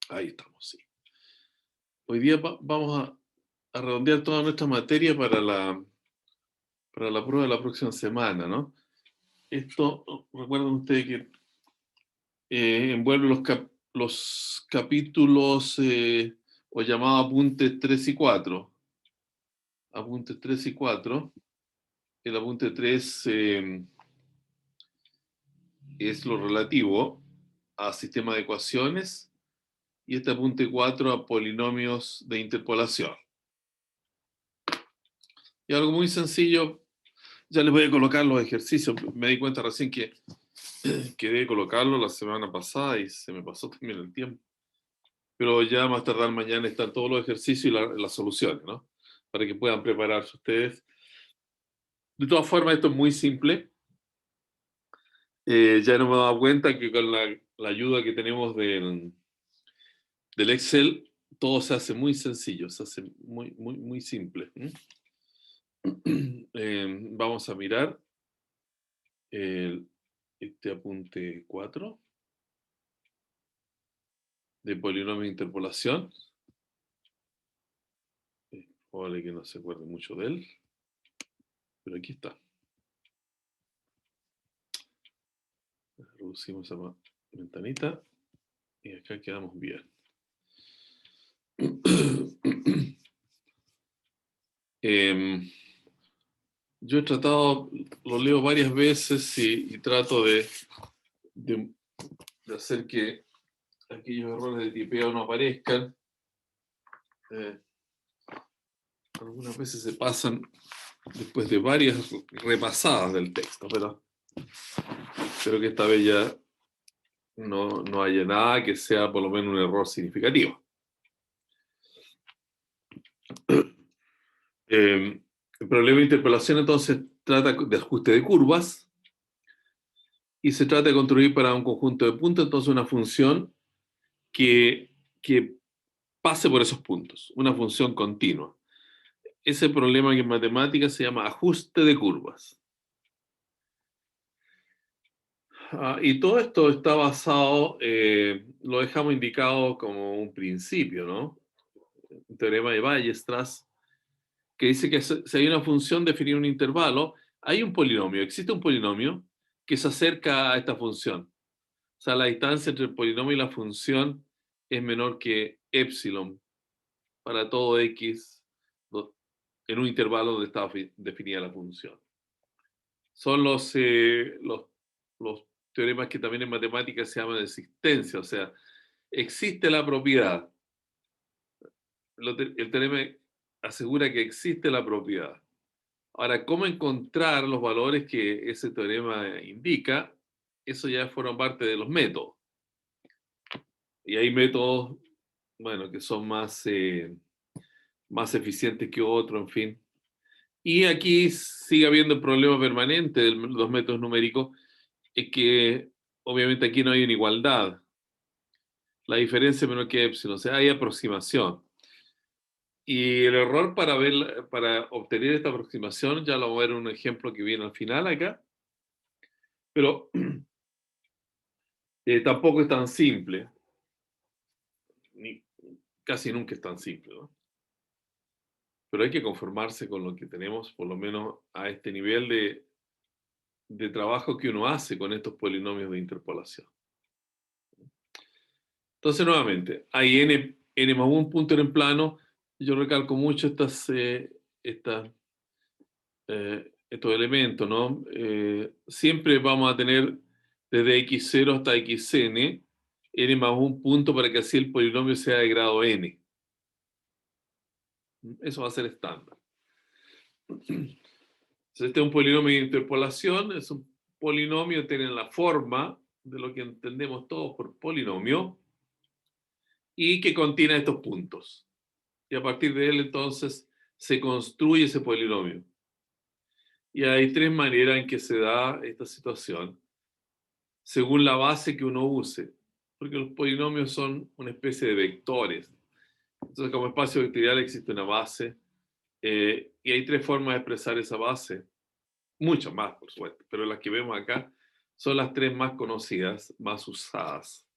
Ahí estamos, sí. Hoy día vamos a redondear toda nuestra materia para la prueba de la próxima semana, ¿no? Esto, recuerden ustedes que envuelve los capítulos o llamados apuntes 3 y 4. Apuntes 3 y 4. El apunte 3 es lo relativo a sistema de ecuaciones y este apunte 4 a polinomios de interpolación. Y algo muy sencillo, ya les voy a colocar los ejercicios. Me di cuenta recién que quedé colocarlo la semana pasada y se me pasó también el tiempo. Pero ya más tardar mañana están todos los ejercicios y las soluciones, ¿no? Para que puedan prepararse ustedes. De todas formas, esto es muy simple. Ya nos hemos dado cuenta que con la ayuda que tenemos del Excel, todo se hace muy sencillo, se hace muy simple. Vamos a mirar este apunte 4 de polinomio de interpolación. Probable que no se acuerde mucho de él, pero aquí está. Reducimos esa ventanita y acá quedamos bien. Yo he tratado, lo leo varias veces y trato de hacer que aquellos errores de tipeo no aparezcan. Algunas veces se pasan después de varias repasadas del texto, pero espero que esta vez ya no haya nada que sea por lo menos un error significativo. El problema de interpolación entonces trata de ajuste de curvas y se trata de construir para un conjunto de puntos entonces una función que pase por esos puntos, una función continua. Ese problema que en matemáticas se llama ajuste de curvas. Y todo esto está basado, lo dejamos indicado como un principio, ¿no? Un teorema de Weierstrass, que dice que si hay una función definida en un intervalo, hay un polinomio, existe un polinomio que se acerca a esta función. O sea, la distancia entre el polinomio y la función es menor que epsilon para todo x en un intervalo donde está definida la función. Son los teoremas que también en matemáticas se llaman de existencia, o sea, existe la propiedad. El teorema asegura que existe la propiedad. Ahora, ¿cómo encontrar los valores que ese teorema indica? Eso ya forma parte de los métodos. Y hay métodos, bueno, que son más eficientes que otros, en fin. Y aquí sigue habiendo el problema permanente de los métodos numéricos, es que obviamente aquí no hay una igualdad. La diferencia es menor que epsilon, o sea, hay aproximación. Y el error para obtener esta aproximación, ya lo voy a ver en un ejemplo que viene al final acá, pero tampoco es tan simple, casi nunca es tan simple, ¿no? Pero hay que conformarse con lo que tenemos, por lo menos a este nivel de trabajo que uno hace con estos polinomios de interpolación. Entonces, nuevamente, hay n más un punto en plano. Yo recalco mucho estos elementos, ¿no? Siempre vamos a tener desde x0 hasta xn, n más un punto para que así el polinomio sea de grado n. Eso va a ser estándar. Entonces, este es un polinomio de interpolación, es un polinomio, tiene la forma de lo que entendemos todos por polinomio y que contiene estos puntos. Y a partir de él, entonces, se construye ese polinomio. Y hay tres maneras en que se da esta situación, según la base que uno use, porque los polinomios son una especie de vectores. Entonces, como espacio vectorial existe una base, y hay tres formas de expresar esa base, muchas más, por supuesto, pero las que vemos acá son las tres más conocidas, más usadas.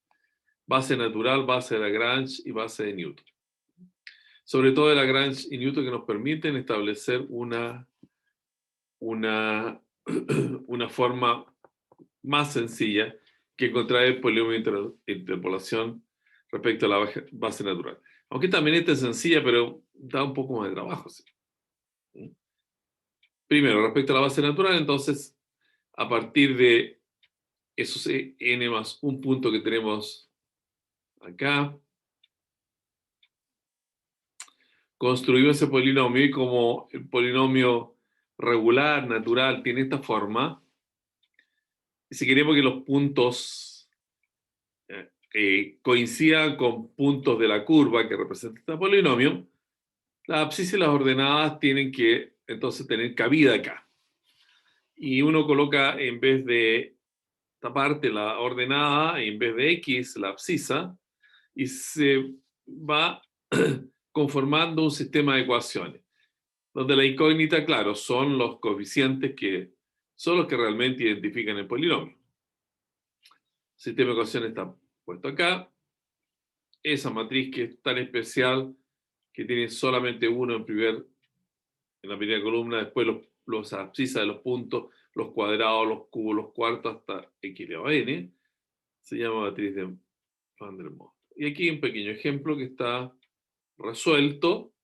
base natural, base de Lagrange y base de Newton. Sobre todo de Lagrange y Newton, que nos permiten establecer una forma más sencilla que encontrar el polinomio de interpolación respecto a la base natural. Aunque también esta es sencilla, pero da un poco más de trabajo. ¿Sí? Primero, respecto a la base natural, entonces, a partir de esos n más un punto que tenemos acá, construimos ese polinomio y como el polinomio regular, natural, tiene esta forma, si queremos que los puntos coincidan con puntos de la curva que representa este polinomio, las abscisas y las ordenadas tienen que entonces tener cabida acá. Y uno coloca en vez de esta parte la ordenada, en vez de x la abscisa, y se va conformando un sistema de ecuaciones, donde la incógnita, claro, son los coeficientes que son los que realmente identifican el polinomio. El sistema de ecuaciones está puesto acá. Esa matriz que es tan especial, que tiene solamente uno en la primera columna, después los abscisas de los puntos, los cuadrados, los cubos, los cuartos, hasta x elevado a n, se llama matriz de Van der Monde. Y aquí un pequeño ejemplo que está resuelto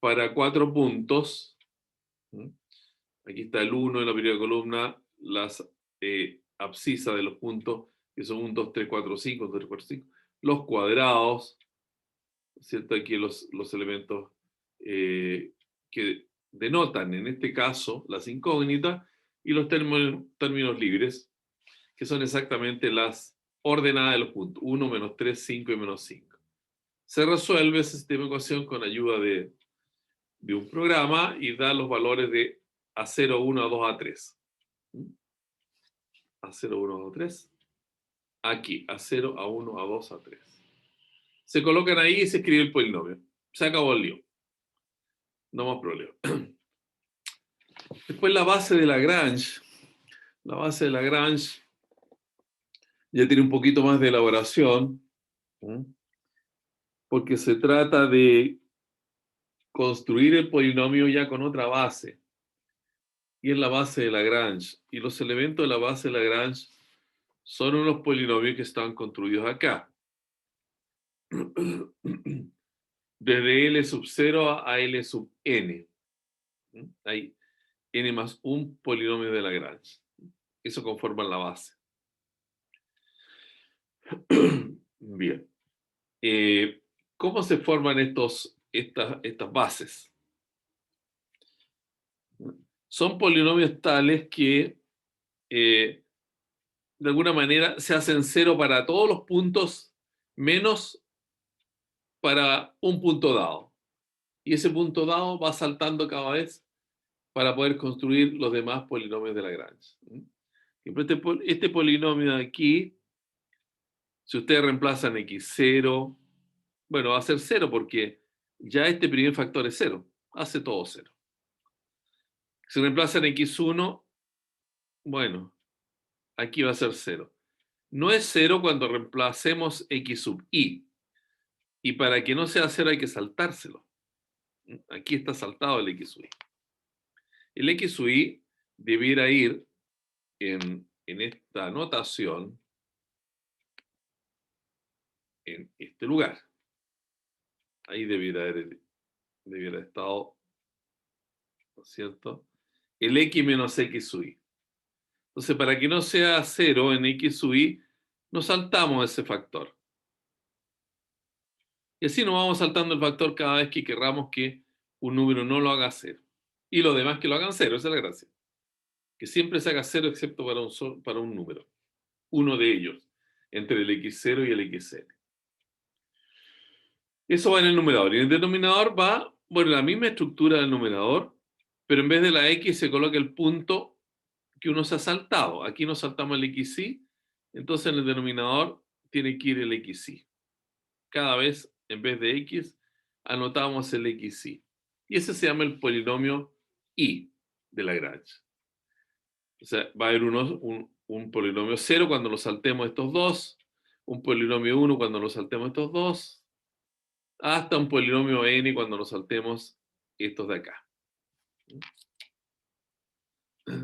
para 4 puntos. Aquí está el 1 en la primera columna, las abscisas de los puntos, que son 1, 2, 3, 4, 5, 1, 2, 3, 4, 5, los cuadrados, ¿cierto? Aquí los elementos que denotan, en este caso, las incógnitas, y los términos libres, que son exactamente las ordenadas de los puntos, 1, menos 3, 5 y menos 5. Se resuelve ese sistema de ecuación con ayuda de un programa y da los valores de A0, 1, A2, A3. A0, 1, A2, A3. Aquí, A0, A1, A2, A3. Se colocan ahí y se escribe el polinomio. Se acabó el lío. No más problema. Después la base de Lagrange. La base de Lagrange ya tiene un poquito más de elaboración, porque se trata de construir el polinomio ya con otra base, y es la base de Lagrange. Y los elementos de la base de Lagrange son unos polinomios que están construidos acá. Desde L sub 0 a L sub n. Hay n más un polinomio de Lagrange. Eso conforma la base. Bien. ¿Cómo se forman estas bases? Son polinomios tales que de alguna manera se hacen cero para todos los puntos menos para un punto dado. Y ese punto dado va saltando cada vez para poder construir los demás polinomios de Lagrange. Este polinomio de aquí, si ustedes reemplazan x0, bueno, va a ser 0 porque ya este primer factor es 0. Hace todo 0. Si reemplazan x1, bueno, aquí va a ser 0. No es 0 cuando reemplacemos x sub i. Y para que no sea 0 hay que saltárselo. Aquí está saltado el x sub i. El x sub i debiera ir en esta notación en este lugar. Ahí debiera haber estado, ¿no es cierto? El x menos x sub i. Entonces, para que no sea 0 en x sub i, nos saltamos ese factor. Y así nos vamos saltando el factor cada vez que querramos que un número no lo haga 0. Y los demás que lo hagan 0, esa es la gracia. Que siempre se haga 0 excepto para un número. Uno de ellos, entre el x0 y el xn. Eso va en el numerador. Y en el denominador va, bueno, la misma estructura del numerador, pero en vez de la x se coloca el punto que uno se ha saltado. Aquí nos saltamos el xy, entonces en el denominador tiene que ir el xy. Cada vez, en vez de x, anotamos el xy. Y ese se llama el polinomio i de Lagrange. O sea, va a haber un polinomio 0 cuando lo saltemos estos dos, un polinomio 1 cuando nos saltemos estos dos, hasta un polinomio n cuando nos saltemos estos de acá.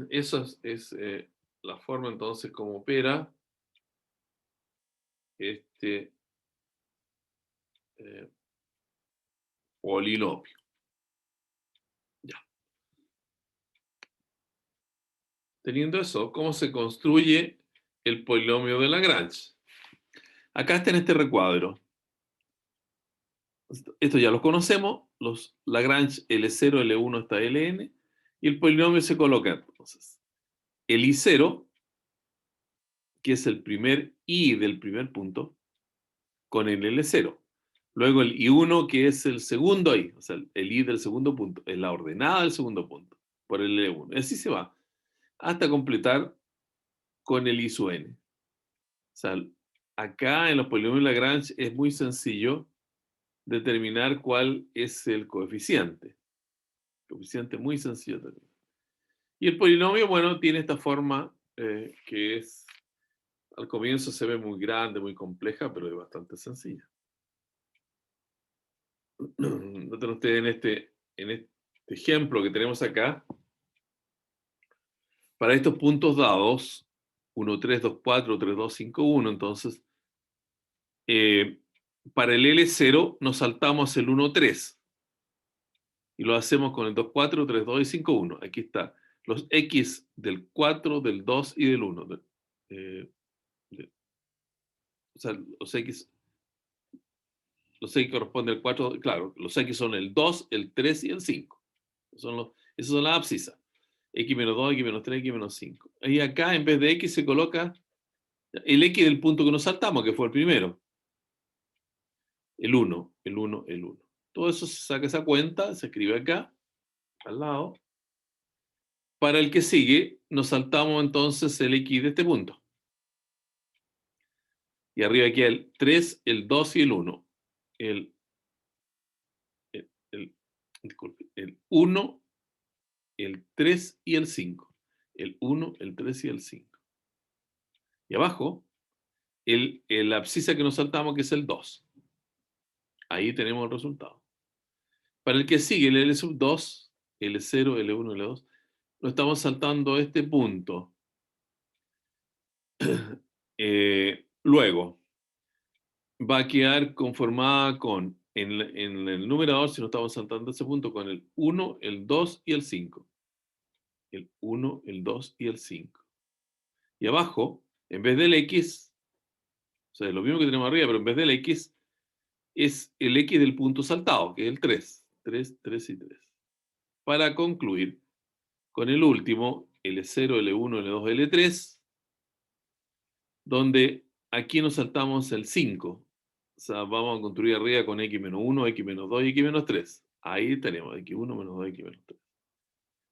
Eso es la forma entonces como opera este polinomio. Ya. Teniendo eso, ¿cómo se construye el polinomio de Lagrange? Acá está en este recuadro. Esto ya lo conocemos, los Lagrange L0, L1 hasta Ln, y el polinomio se coloca entonces. El I0, que es el primer I del primer punto, con el L0. Luego el I1, que es el segundo I, o sea, el I del segundo punto, es la ordenada del segundo punto, por el L1. Así se va, hasta completar con el I sub n. O sea, acá en los polinomios Lagrange es muy sencillo determinar cuál es el coeficiente. Coeficiente muy sencillo también. Y el polinomio, bueno, tiene esta forma que es, al comienzo se ve muy grande, muy compleja, pero es bastante sencilla. Noten ustedes en este ejemplo que tenemos acá, para estos puntos dados, 1, 3, 2, 4, 3, 2, 5, 1, entonces, para el L0 nos saltamos el 1, 3. Y lo hacemos con el 2, 4, 3, 2 y 5, 1. Aquí está. Los X del 4, del 2 y del 1. O sea, los X corresponden al 4. Claro, los X son el 2, el 3 y el 5. Esas son las abscisas. X menos 2, X menos 3, X menos 5. Y acá, en vez de X, se coloca el X del punto que nos saltamos, que fue el primero. El 1, el 1, el 1. Todo eso se saca esa cuenta, se escribe acá, al lado. Para el que sigue, nos saltamos entonces el X de este punto. Y arriba queda el 3, el 2 y el 1. Disculpe, el 1, el 3 y el 5. El 1, el 3 y el 5. Y abajo, la abscisa que nos saltamos, que es el 2. Ahí tenemos el resultado. Para el que sigue, el L sub 2, L0, L1, L2, nos estamos saltando este punto. Luego, va a quedar conformada con, en el numerador, si nos estamos saltando ese punto, con el 1, el 2 y el 5. El 1, el 2 y el 5. Y abajo, en vez del X, o sea, lo mismo que tenemos arriba, pero en vez del X, es el X del punto saltado, que es el 3. 3, 3 y 3. Para concluir con el último, L0, L1, L2, L3, donde aquí nos saltamos el 5. O sea, vamos a construir arriba con X-1, X-2 y X-3. Ahí tenemos X1 menos 2, X-3.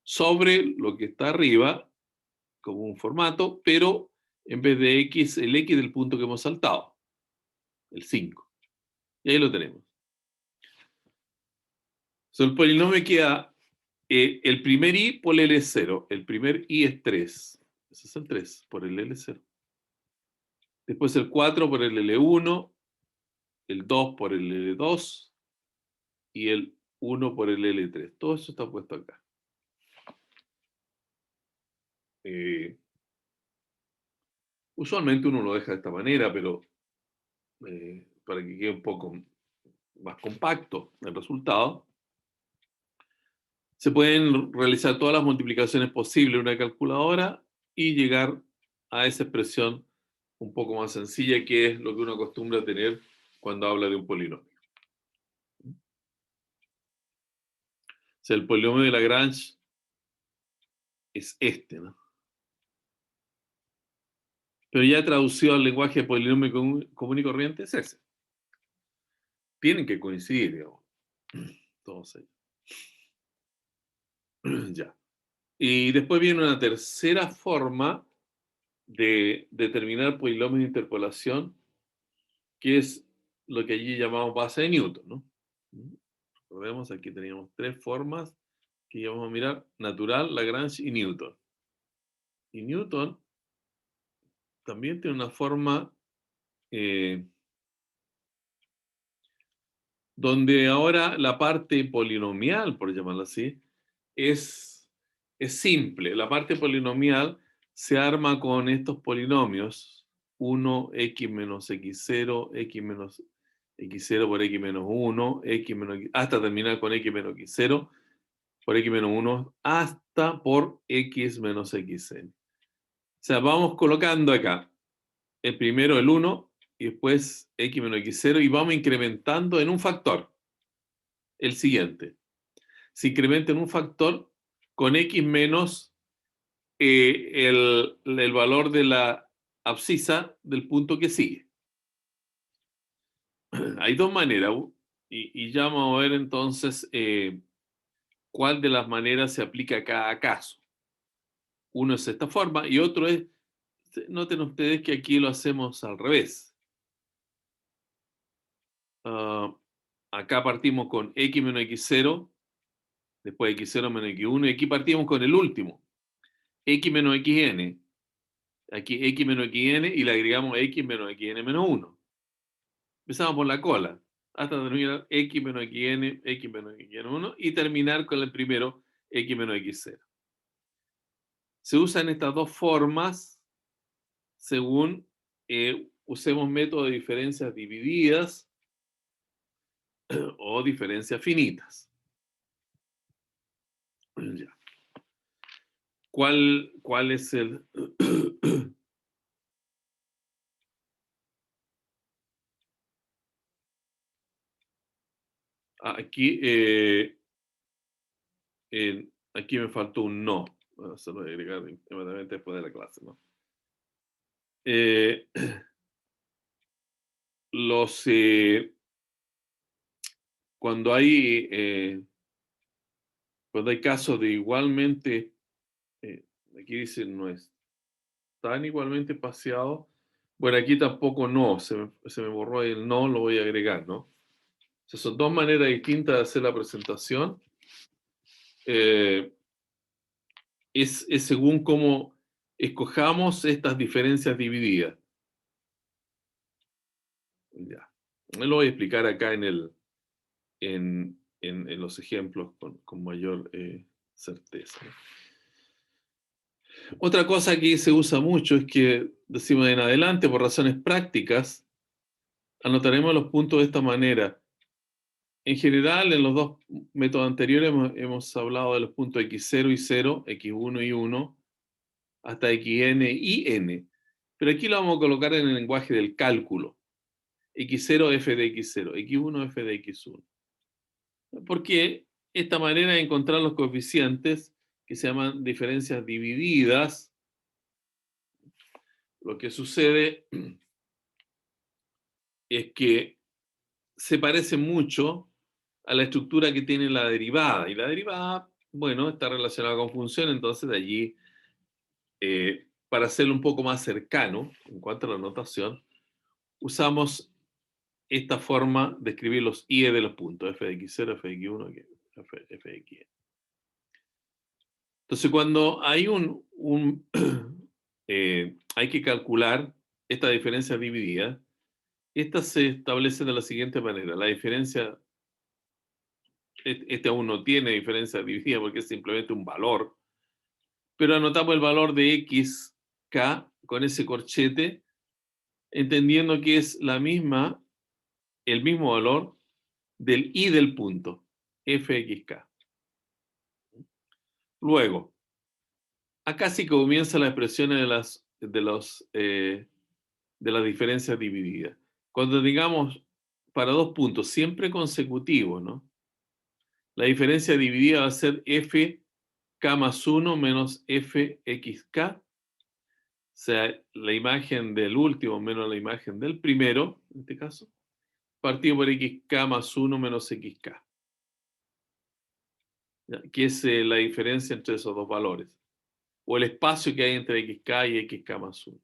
Sobre lo que está arriba, como un formato, pero en vez de X, el X del punto que hemos saltado. El 5. Y ahí lo tenemos. So, el polinomio queda el primer I por el L0. El primer I es 3. Ese es el 3 por el L0. Después el 4 por el L1, el 2 por el L2 y el 1 por el L3. Todo eso está puesto acá. Usualmente uno lo deja de esta manera, pero para que quede un poco más compacto el resultado, se pueden realizar todas las multiplicaciones posibles en una calculadora y llegar a esa expresión un poco más sencilla, que es lo que uno acostumbra a tener cuando habla de un polinomio. O sea, el polinomio de Lagrange es este, ¿no? Pero ya traducido al lenguaje de polinomio común y corriente es ese. Tienen que coincidir, digamos, todos ellos. Ya. Y después viene una tercera forma de determinar polinomios de interpolación, que es lo que allí llamamos base de Newton, ¿no? Recordemos, aquí teníamos tres formas que íbamos a mirar: natural, Lagrange y Newton. Y Newton también tiene una forma donde ahora la parte polinomial, por llamarlo así, es simple. La parte polinomial se arma con estos polinomios, 1, x menos x0, x menos x0 por x menos 1, x menos, hasta terminar con x menos x0 por x menos 1, hasta por x menos xn. O sea, vamos colocando acá el primero el 1 y después x menos x0 y vamos incrementando en un factor. El siguiente. Se incrementa en un factor con x menos el valor de la abscisa del punto que sigue. Hay dos maneras y ya vamos a ver entonces cuál de las maneras se aplica a cada caso. Uno es esta forma y otro es, noten ustedes que aquí lo hacemos al revés. Acá partimos con x menos x0, después x0 menos x1 y aquí partimos con el último, x menos xn. Aquí x menos xn y le agregamos x menos xn menos 1. Empezamos por la cola hasta terminar x menos xn, x menos xn 1 y terminar con el primero x menos x0. Se usan estas dos formas según usemos método de diferencias divididas o diferencias finitas. Ya. ¿Cuál es el aquí aquí me faltó un no. Se lo voy a agregar inmediatamente después de la clase, ¿no? Cuando hay casos de igualmente, aquí dice no están igualmente espaciados. Bueno, aquí tampoco no, se me borró el no, lo voy a agregar, ¿no? O sea, son dos maneras distintas de hacer la presentación. Es según cómo escojamos estas diferencias divididas. Ya. Lo voy a explicar acá en los ejemplos con mayor certeza. Otra cosa que se usa mucho es que decimos en adelante, por razones prácticas, anotaremos los puntos de esta manera. En general, en los dos métodos anteriores hemos hablado de los puntos x0 y 0, x1 y 1, hasta xn y n. Pero aquí lo vamos a colocar en el lenguaje del cálculo. x0 f de x0, x1 f de x1. Porque esta manera de encontrar los coeficientes, que se llaman diferencias divididas, lo que sucede es que se parece mucho a la estructura que tiene la derivada. Y la derivada, bueno, está relacionada con función, entonces de allí, para hacerlo un poco más cercano en cuanto a la notación, usamos esta forma de escribir los IE de los puntos, f de x0, f de x1, f de xn. Entonces, cuando hay hay que calcular esta diferencia dividida, esta se establece de la siguiente manera. La diferencia, este aún no tiene diferencia dividida porque es simplemente un valor, pero anotamos el valor de x, k, con ese corchete, entendiendo que es el mismo valor del i del punto, fxk. Luego, acá sí comienza la expresión de las diferencias divididas. Cuando digamos para dos puntos siempre consecutivos, ¿no? La diferencia dividida va a ser fk más 1 menos fxk. O sea, la imagen del último menos la imagen del primero, en este caso, partido por xk más 1 menos xk. ¿Ya? Que es la diferencia entre esos dos valores. O el espacio que hay entre xk y xk más 1.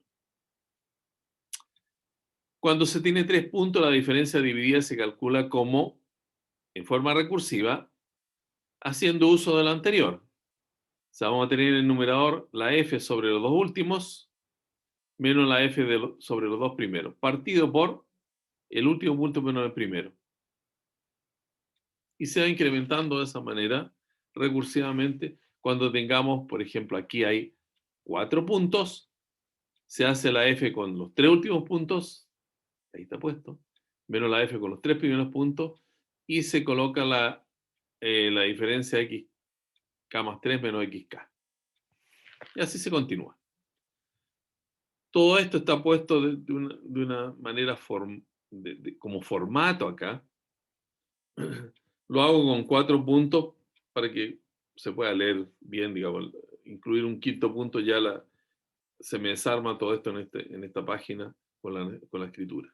Cuando se tiene 3 puntos, la diferencia dividida se calcula como, en forma recursiva, haciendo uso de lo anterior. O sea, vamos a tener en el numerador la f sobre los dos últimos menos la f sobre los dos primeros, partido por el último punto menos el primero. Y se va incrementando de esa manera recursivamente. Cuando tengamos, por ejemplo, aquí hay 4 puntos, se hace la f con los 3 últimos puntos, ahí está puesto, menos la f con los 3 primeros puntos, y se coloca la diferencia xk más 3 menos xk. Y así se continúa. Todo esto está puesto de una manera como formato acá. Lo hago con 4 puntos para que se pueda leer bien, digamos. Incluir un quinto punto ya se me desarma todo esto en esta página con la escritura.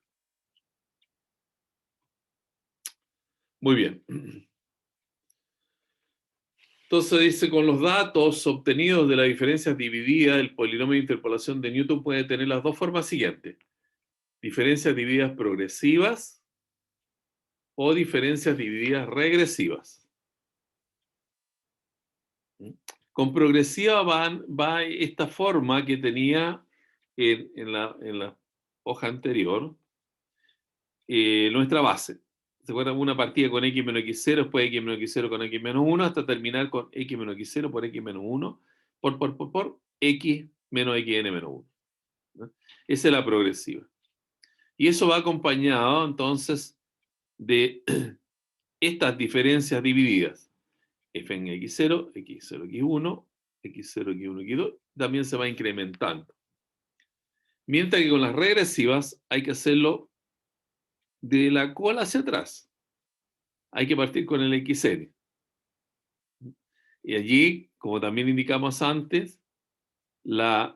Muy bien. Entonces dice, con los datos obtenidos de las diferencias divididas, el polinomio de interpolación de Newton puede tener las dos formas siguientes. Diferencias divididas progresivas o diferencias divididas regresivas. Con progresiva va esta forma que tenía en la hoja anterior, nuestra base. ¿Se acuerdan? Una partida con x menos x0, después x menos x0 con x menos 1, hasta terminar con x menos x0 por x menos 1, por x menos xn menos 1. ¿No? Esa es la progresiva. Y eso va acompañado, entonces, de estas diferencias divididas. F en x0, x0, x1, x0, x1, x2, también se va incrementando. Mientras que con las regresivas hay que hacerlo de la cola hacia atrás. Hay que partir con el xn. Y allí, como también indicamos antes, los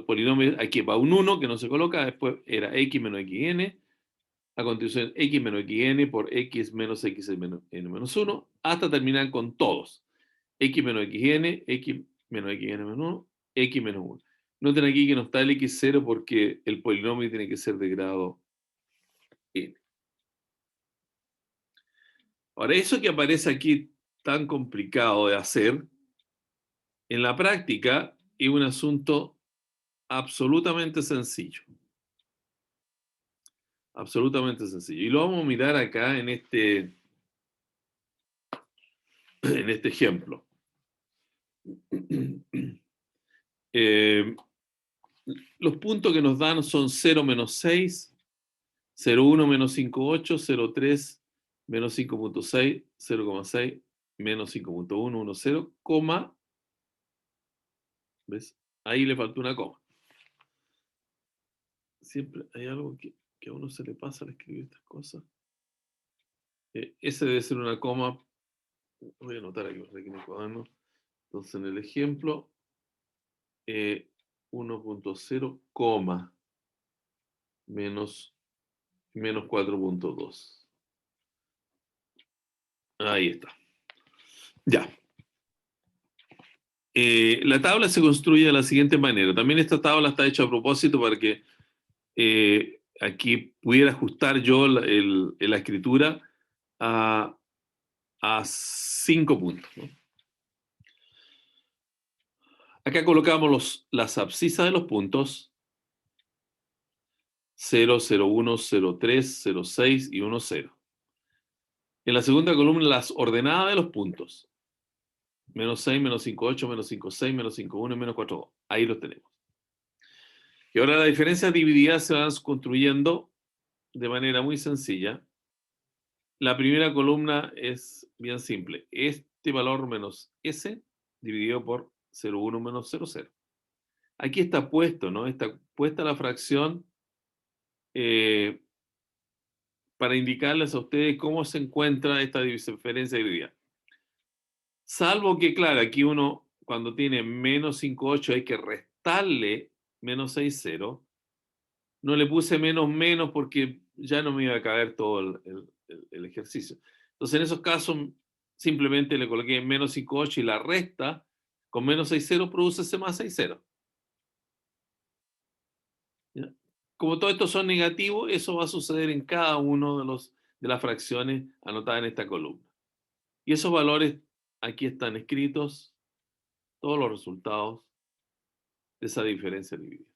polinomios, aquí va un 1 que no se coloca, después era x menos xn, a continuación x menos xn por x menos xn menos 1, hasta terminar con todos. X menos xn, x menos xn menos 1, x menos 1. Noten aquí que no está el x0 porque el polinomio tiene que ser de grado n. Ahora, eso que aparece aquí tan complicado de hacer, en la práctica es un asunto absolutamente sencillo. Absolutamente sencillo. Y lo vamos a mirar acá en este ejemplo. Los puntos que nos dan son 0 menos 6, 0,1 menos 5,8, 0,3 menos 5,6, 0,6 menos 5,1, 1,0, coma. ¿Ves? Ahí le faltó una coma. Siempre hay algo que a uno se le pasa al escribir estas cosas. Ese debe ser una coma. Voy a anotar aquí en mi cuaderno. Entonces, en el ejemplo, 1,0, coma, menos 4,2. Ahí está. Ya. La tabla se construye de la siguiente manera. También esta tabla está hecha a propósito para que aquí pudiera ajustar yo la escritura a 5 puntos, ¿no? Acá colocamos las abscisas de los puntos 0, 0, 1, 0, 3, 0, 6 y 1, 0. En la segunda columna las ordenadas de los puntos. Menos 6, menos 5, 8, menos 5, 6, menos 5, 1 y menos 4, 2. Ahí los tenemos. Y ahora las diferencias divididas se van construyendo de manera muy sencilla. La primera columna es bien simple. Este valor menos S dividido por 0,1 menos 0,0. Aquí está puesto, ¿no? Está puesta la fracción para indicarles a ustedes cómo se encuentra esta diferencia dividida. Salvo que, claro, aquí uno, cuando tiene menos 5,8 hay que restarle menos 6,0. No le puse menos porque ya no me iba a caber todo el ejercicio. Entonces, en esos casos, simplemente le coloqué menos 5,8 y la resta con menos 6,0 produce ese más 6,0. ¿Ya? Como todos estos son negativos, eso va a suceder en cada uno de las fracciones anotadas en esta columna. Y esos valores aquí están escritos, todos los resultados esa diferencia dividida.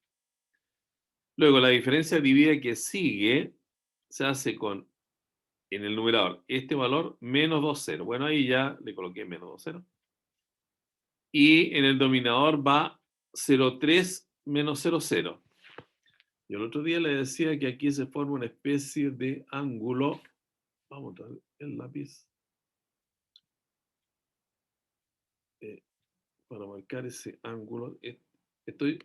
Luego, la diferencia dividida que sigue se hace con, en el numerador, este valor menos 2 ceros. Bueno, ahí ya le coloqué menos 2 ceros. Y en el denominador va 0,3 menos 0,0. Yo el otro día le decía que aquí se forma una especie de ángulo. Vamos a traer el lápiz para marcar ese ángulo. Estoy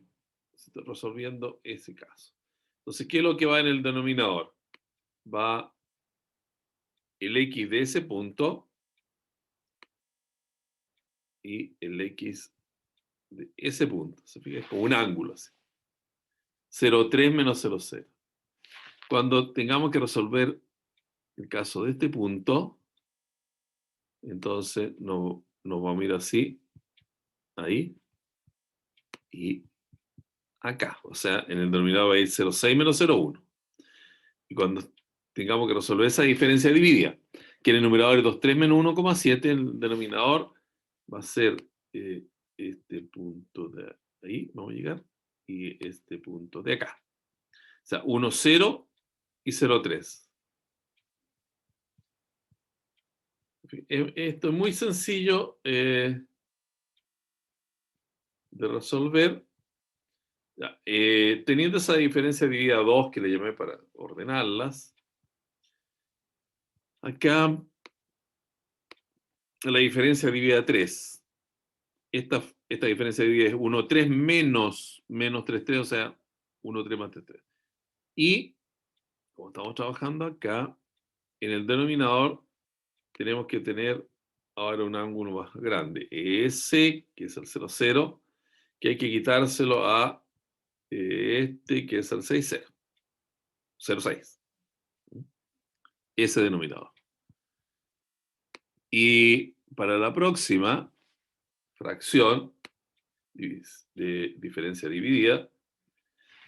resolviendo ese caso. Entonces, ¿qué es lo que va en el denominador? Va el x de ese punto y el x de ese punto. ¿Se fija? Es como un ángulo así. 0,3 menos 0,0. Cuando tengamos que resolver el caso de este punto, entonces nos vamos a ir así, ahí y acá. O sea, en el denominador va a ir 0,6 menos 0,1. Y cuando tengamos que resolver esa diferencia dividida, que en el numerador es 2,3 menos 1,7, el denominador va a ser este punto de ahí, vamos a llegar, y este punto de acá. O sea, 1, 0 y 0,3. Esto es muy sencillo de resolver. Ya, teniendo esa diferencia dividida 2 que le llamé para ordenarlas, acá la diferencia dividida 3. Esta diferencia dividida es 1, 3 menos 3, 3, o sea, 1, 3 más 3, 3. Y, como estamos trabajando acá, en el denominador tenemos que tener ahora un ángulo más grande. Ese, que es el 0, 0, que hay que quitárselo a este, que es el 6, 0. 0, 6. Ese denominador. Y para la próxima fracción de diferencia dividida,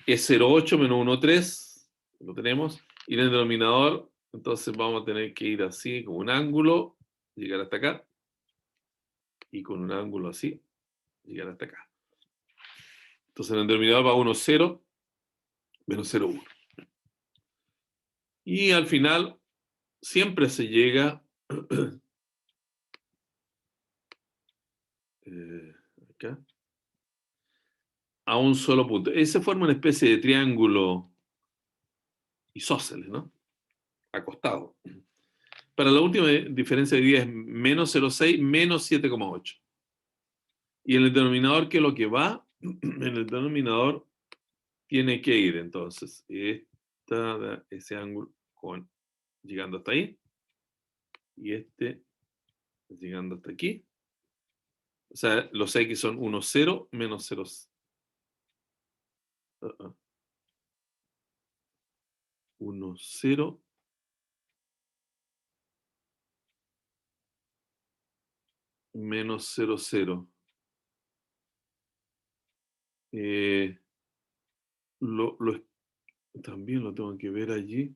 es 0,8 menos 1,3, lo tenemos, y en el denominador, entonces vamos a tener que ir así, con un ángulo, llegar hasta acá, y con un ángulo así, llegar hasta acá. Entonces en el denominador va 1, 0, menos 0, 1. Y al final, siempre se llega acá, a un solo punto. Ese forma una especie de triángulo isósceles, ¿no? Acostado. Para la última diferencia de dividida es menos 0,6 menos 7,8. Y en el denominador, ¿qué es lo que va? En el denominador tiene que ir, entonces, ese ángulo llegando hasta ahí, y este llegando hasta aquí. O sea, los x son 1, 0, menos 0. 1, 0, menos 0, 0. También lo tengo que ver allí.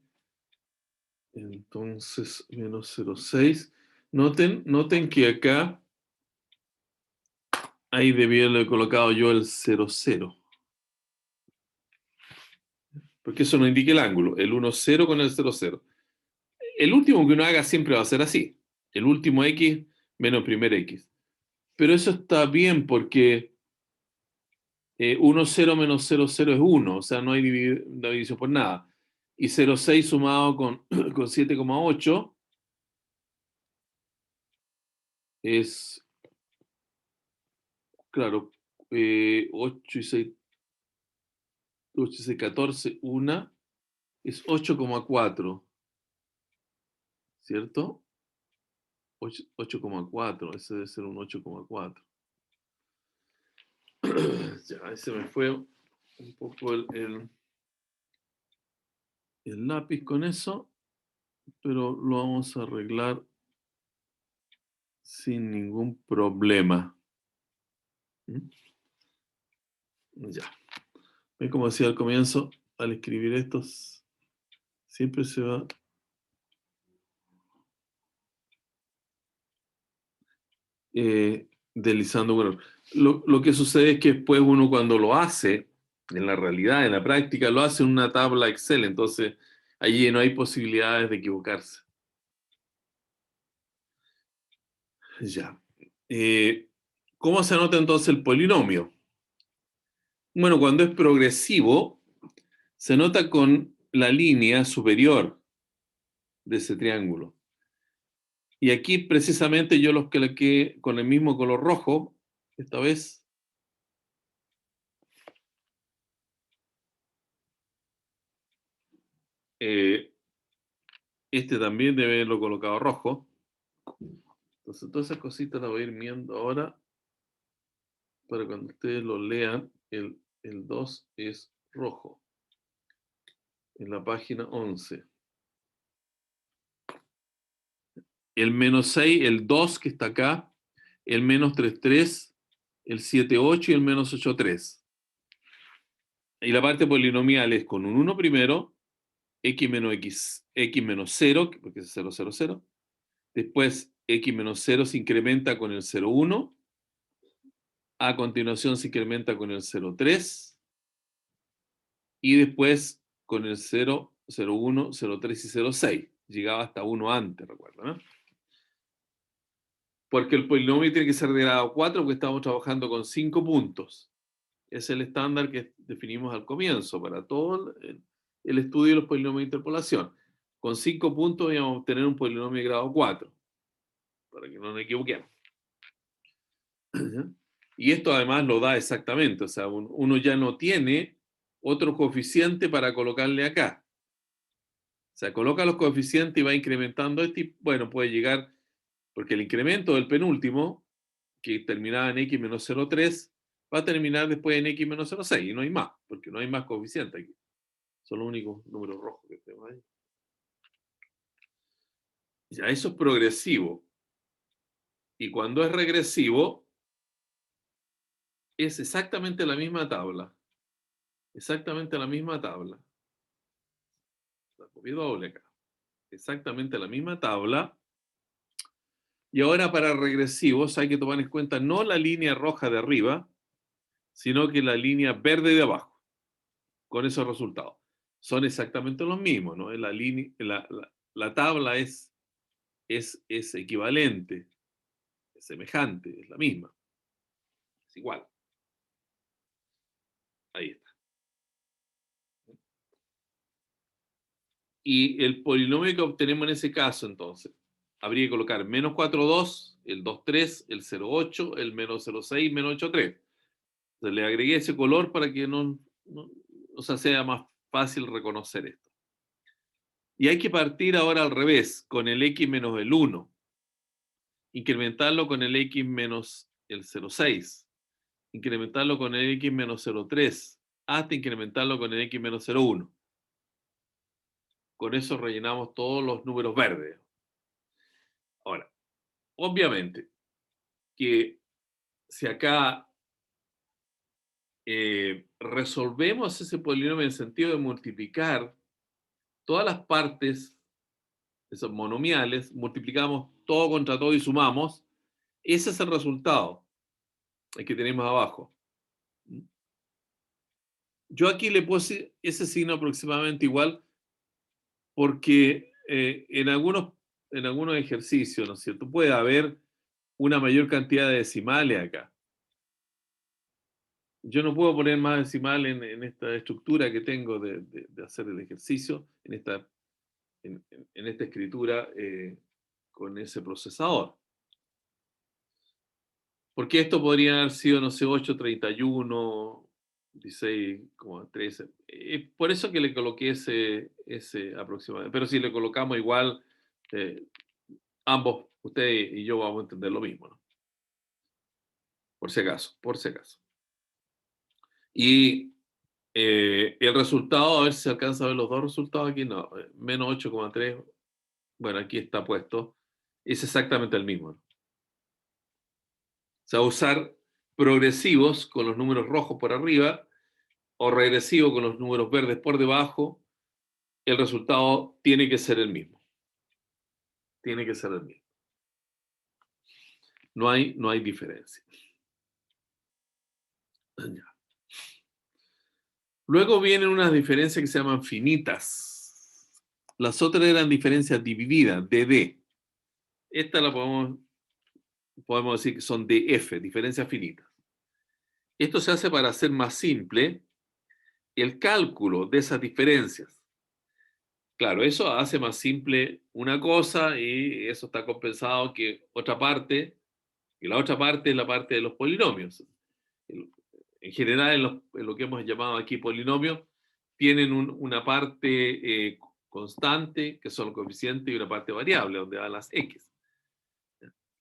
Entonces, menos 0,6. Noten que acá ahí debía haber colocado yo el 0, 0. Porque eso no indica el ángulo. El 1, 0 con el 0, 0. El último que uno haga siempre va a ser así. El último x menos el primer x. Pero eso está bien porque 1, 0 menos 0, 0 es 1. O sea, no hay división por nada. Y 0, 6 sumado con 7,8 es, claro, 8 y 6, 14, 1 es 8,4, ¿cierto? 8,4, ese debe ser un 8,4. Ya, ese me fue un poco el lápiz con eso, pero lo vamos a arreglar sin ningún problema. ¿Mm? Ya. ¿Ven? Como decía al comienzo, al escribir esto, siempre se va. deslizando. Bueno, lo que sucede es que después uno cuando lo hace, en la realidad, en la práctica, lo hace en una tabla Excel, entonces allí no hay posibilidades de equivocarse. Ya. ¿Cómo se anota entonces el polinomio? Bueno, cuando es progresivo, se nota con la línea superior de ese triángulo. Y aquí precisamente yo los coloqué con el mismo color rojo, esta vez. Este también debe haberlo colocado rojo. Entonces todas esas cositas las voy a ir viendo ahora para cuando ustedes lo lean. El 2 es rojo en la página 11. El menos 6, el 2 que está acá, el menos 3, 3, el 7, 8 y el menos 8, 3. Y la parte polinomial es con un 1 primero, x menos 0, porque es 0, 0, 0. Después x menos 0 se incrementa con el 0, 1. A continuación se incrementa con el 0, 3. Y después con el 0, 0, 1, 0, 3 y 0, 6. Llegaba hasta 1 antes, recuerda, ¿no? Porque el polinomio tiene que ser de grado 4 porque estamos trabajando con 5 puntos. Es el estándar que definimos al comienzo para todo el estudio de los polinomios de interpolación. Con 5 puntos íbamos a obtener un polinomio de grado 4, para que no nos equivoquemos. Y esto además lo da exactamente, o sea, uno ya no tiene otro coeficiente para colocarle acá. O sea, coloca los coeficientes y va incrementando este, y bueno, puede llegar, porque el incremento del penúltimo, que terminaba en x menos 0,3, va a terminar después en x menos 0,6, y no hay más, porque no hay más coeficientes aquí. Son los únicos números rojos que tenemos ahí. Ya, eso es progresivo. Y cuando es regresivo, es exactamente la misma tabla. Exactamente la misma tabla. La copié doble acá. Exactamente la misma tabla. Y ahora para regresivos hay que tomar en cuenta no la línea roja de arriba, sino que la línea verde de abajo, con esos resultados. Son exactamente los mismos, ¿no? La tabla es equivalente, es semejante, es la misma, es igual. Ahí está. Y el polinomio que obtenemos en ese caso, entonces, habría que colocar menos 4,2, el 2,3, el 0,8, el menos 0,6, menos 8,3. Entonces le agregué ese color para que o sea, sea más fácil reconocer esto. Y hay que partir ahora al revés, con el x menos el 1. Incrementarlo con el x menos el 0,6. Incrementarlo con el x menos 0,3. Hasta incrementarlo con el x menos 0,1. Con eso rellenamos todos los números verdes. Ahora, obviamente, que si acá resolvemos ese polinomio en el sentido de multiplicar todas las partes, esos monomiales, multiplicamos todo contra todo y sumamos, ese es el resultado, el que tenemos abajo. Yo aquí le puse ese signo aproximadamente igual porque en algunos ejercicios, ¿no es cierto? Puede haber una mayor cantidad de decimales acá. Yo no puedo poner más decimal en esta estructura que tengo de hacer el ejercicio, en esta escritura con ese procesador. Porque esto podría haber sido, no sé, 8,31, 16,13. Por eso que le coloqué ese aproximadamente. Pero si le colocamos igual, ambos, usted y yo vamos a entender lo mismo, ¿no? Por si acaso, por si acaso. Y el resultado, a ver si se alcanza a ver los dos resultados aquí, no, menos 8,3, bueno, aquí está puesto, es exactamente el mismo, ¿no? O sea, usar progresivos con los números rojos por arriba o regresivo con los números verdes por debajo, el resultado tiene que ser el mismo. Tiene que ser el mismo. No hay diferencia. Ya. Luego vienen unas diferencias que se llaman finitas. Las otras eran diferencias divididas, dd. Esta la podemos decir que son df, diferencias finitas. Esto se hace para hacer más simple el cálculo de esas diferencias. Claro, eso hace más simple una cosa y eso está compensado que otra parte, y la otra parte es la parte de los polinomios. En general, en lo que hemos llamado aquí polinomios, tienen una parte constante, que son los coeficientes, y una parte variable, donde van las x.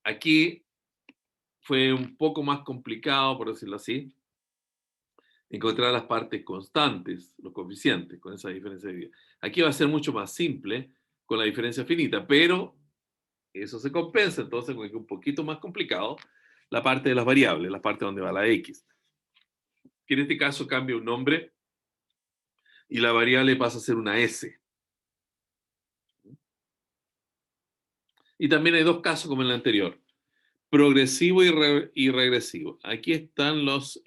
Aquí fue un poco más complicado, por decirlo así, encontrar las partes constantes, los coeficientes, con esa diferencia de vida. Aquí va a ser mucho más simple con la diferencia finita, pero eso se compensa entonces con que es un poquito más complicado la parte de las variables, la parte donde va la x. Que en este caso cambia un nombre y la variable pasa a ser una s. Y también hay dos casos como en el anterior, progresivo y regresivo. Aquí están los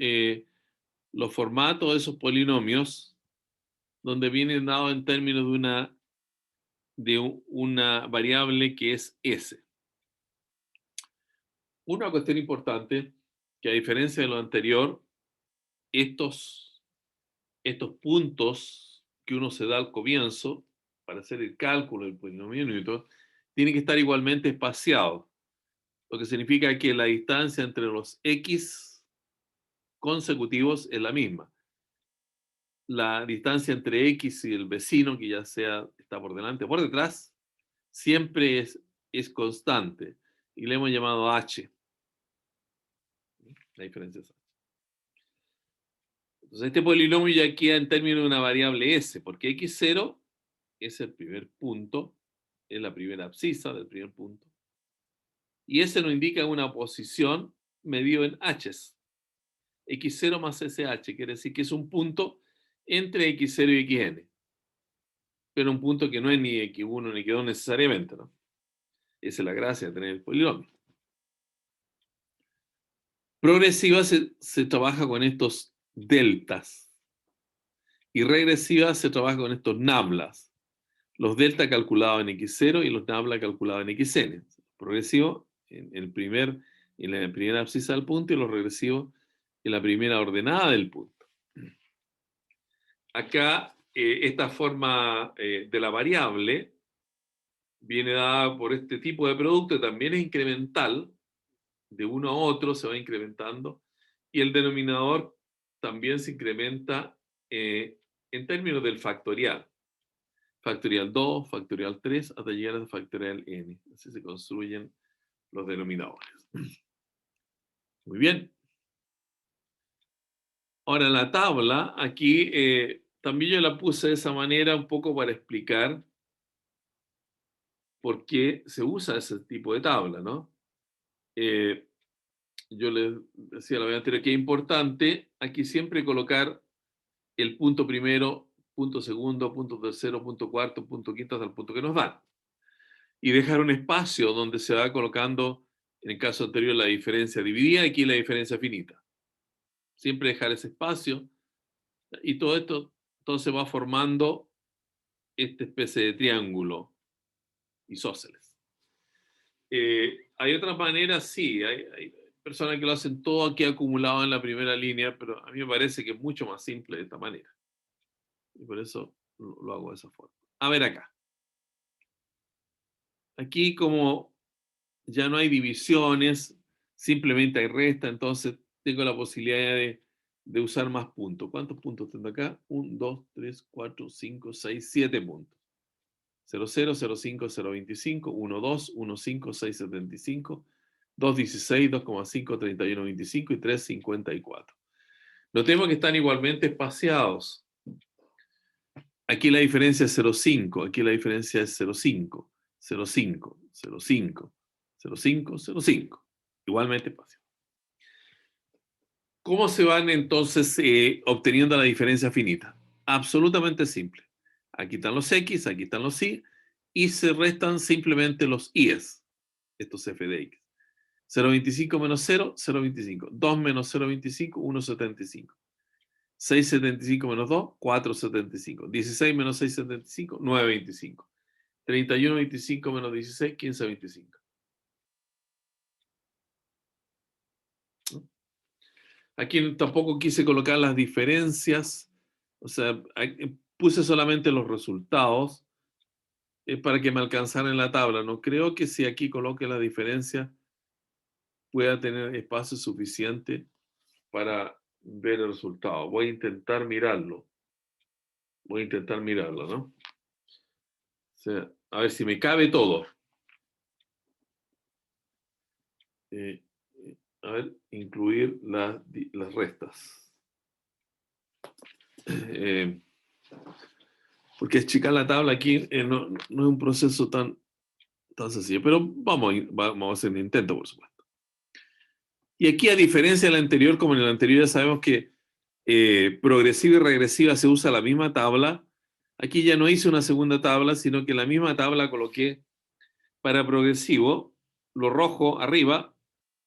formatos de esos polinomios donde vienen dados en términos de una variable que es s. Una cuestión importante, que a diferencia de lo anterior, estos puntos que uno se da al comienzo para hacer el cálculo del polinomio Newton tienen que estar igualmente espaciados, lo que significa que la distancia entre los x consecutivos es la misma. La distancia entre x y el vecino, que ya sea está por delante o por detrás, siempre es constante y le hemos llamado h. La diferencia es h. Entonces este polinomio ya queda en términos de una variable s, porque x0 es el primer punto, es la primera abscisa del primer punto, y s nos indica una posición medido en h's. x0 más sh quiere decir que es un punto entre x0 y xn, pero un punto que no es ni x1 ni x2 necesariamente, ¿no? Esa es la gracia de tener el polinomio. Progresiva se trabaja con estos deltas y regresiva se trabaja con estos nablas. Los delta calculados en x0 y los nabla calculados en xn. Progresivo en la primera abscisa del punto y los regresivos en la primera ordenada del punto. Acá, esta forma de la variable viene dada por este tipo de producto, también es incremental, de uno a otro se va incrementando, y el denominador también se incrementa en términos del factorial. Factorial 2, factorial 3, hasta llegar a factorial n. Así se construyen los denominadores. Muy bien. Ahora la tabla, aquí también yo la puse de esa manera un poco para explicar por qué se usa ese tipo de tabla, ¿no? Yo les decía la vez anterior que es importante aquí siempre colocar el punto primero, punto segundo, punto tercero, punto cuarto, punto quinto, hasta el punto que nos dan. Y dejar un espacio donde se va colocando, en el caso anterior, la diferencia dividida, aquí la diferencia finita. Siempre dejar ese espacio y todo esto entonces va formando esta especie de triángulo isósceles. Hay otras maneras, sí, hay personas que lo hacen todo aquí acumulado en la primera línea, pero a mí me parece que es mucho más simple de esta manera. Y por eso lo hago de esa forma. A ver acá. Aquí como ya no hay divisiones, simplemente hay resta, entonces tengo la posibilidad de usar más puntos. ¿Cuántos puntos tengo acá? 1, 2, 3, 4, 5, 6, 7 puntos. 0, 0, 0, 5, 0, 25, 1, 2, 1, 5, 6, 75, 2, 16, 2,5, 31, 25 y 3, 54. Notemos que están igualmente espaciados. Aquí la diferencia es 0,5, aquí la diferencia es 0,5, 0,5, 0,5, 0,5, 0,5. Igualmente espaciados. ¿Cómo se van entonces obteniendo la diferencia finita? Absolutamente simple. Aquí están los x, aquí están los y se restan simplemente los i's, estos f de x. 0,25 menos 0, 0,25. 2 menos 0,25, 1,75. 6,75 menos 2, 4,75. 16 menos 6,75, 9,25. 31,25 menos 16, 15,25. Aquí tampoco quise colocar las diferencias, o sea, puse solamente los resultados para que me alcanzara en la tabla. No creo que si aquí coloque la diferencia pueda tener espacio suficiente para ver el resultado. Voy a intentar mirarlo. ¿No? O sea, a ver si me cabe todo. A ver, incluir las restas. Porque achicar la tabla aquí no es un proceso tan sencillo, pero vamos a hacer un intento, por supuesto. Y aquí, a diferencia del anterior, como en el anterior ya sabemos que progresiva y regresiva se usa la misma tabla, aquí ya no hice una segunda tabla, sino que la misma tabla coloqué para progresivo, lo rojo arriba,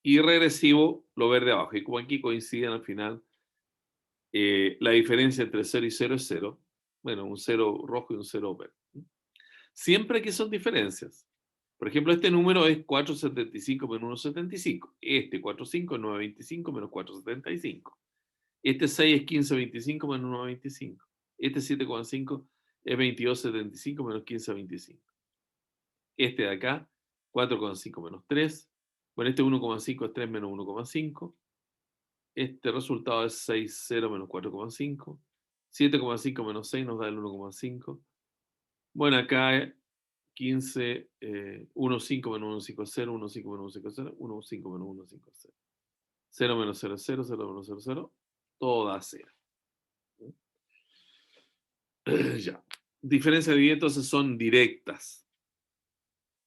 y regresivo, lo verde abajo. Y como aquí coinciden al final, la diferencia entre 0 y 0 es 0. Bueno, un 0 rojo y un 0 verde. Siempre que son diferencias. Por ejemplo, este número es 4,75 menos 1,75. Este 4,5 es 9,25 menos 4,75. Este 6 es 15,25 menos 1,25. Este 7,5 es 22,75 menos 15,25. Este de acá, 4,5 menos 3. Bueno, este 1,5 es 3 menos 1,5. Este resultado es 6,0 menos 4,5. 7,5 menos 6 nos da el 1,5. Bueno, acá 15, 1,5 menos 1,5 es 0, 1,5 menos 1,5 es 0, 1,5 menos 1,5 es 0. 0 menos 0 es 0, 0 menos 0 es 0, todo da 0. Ya. Diferencias de entonces son directas.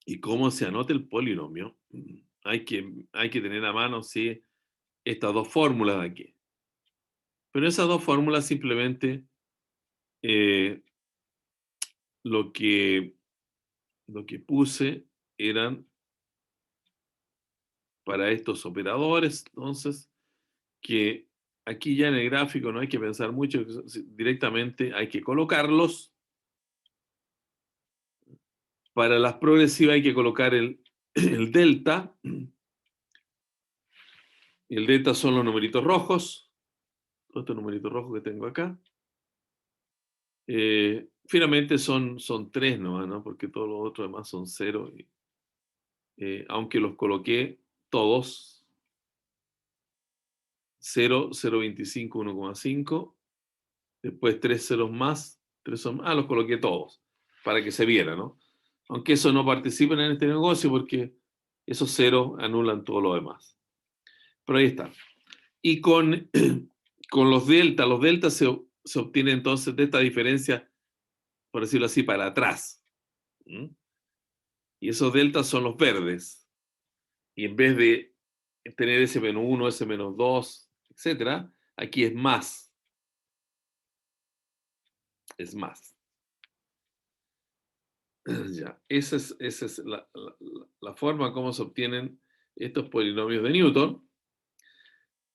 ¿Y cómo se anota el polinomio? Hay que tener a mano, sí, estas dos fórmulas de aquí. Pero esas dos fórmulas simplemente lo que puse eran para estos operadores, entonces, que aquí ya en el gráfico no hay que pensar mucho, directamente hay que colocarlos. Para las progresivas hay que colocar el delta. El delta son los numeritos rojos, todos estos numeritos rojos que tengo acá. Finalmente son 3 nomás, ¿no? Porque todos los otros demás son 0. Aunque los coloqué todos, 0, 0,25, 1,5. Después 3 ceros más, 3 son más. Los coloqué todos para que se viera, ¿no? Aunque eso no participen en este negocio porque esos ceros anulan todo lo demás. Pero ahí está. Y con los deltas se obtiene entonces de esta diferencia, por decirlo así, para atrás. Y esos deltas son los verdes. Y en vez de tener S-1, S-2, etc., aquí es más. Es más. Ya, esa es la forma como se obtienen estos polinomios de Newton.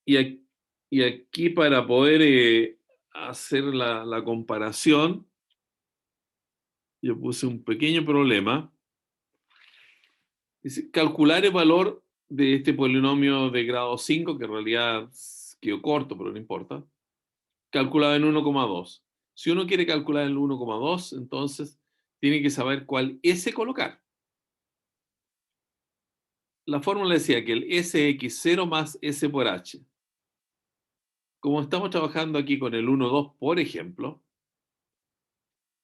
Y aquí para poder hacer la comparación, yo puse un pequeño problema. Dice, calcular el valor de este polinomio de grado 5, que en realidad quedó corto, pero no importa, calculado en 1,2. Si uno quiere calcular el 1,2, entonces tiene que saber cuál S colocar. La fórmula decía que el Sx0 más S por H. Como estamos trabajando aquí con el 1,2, por ejemplo,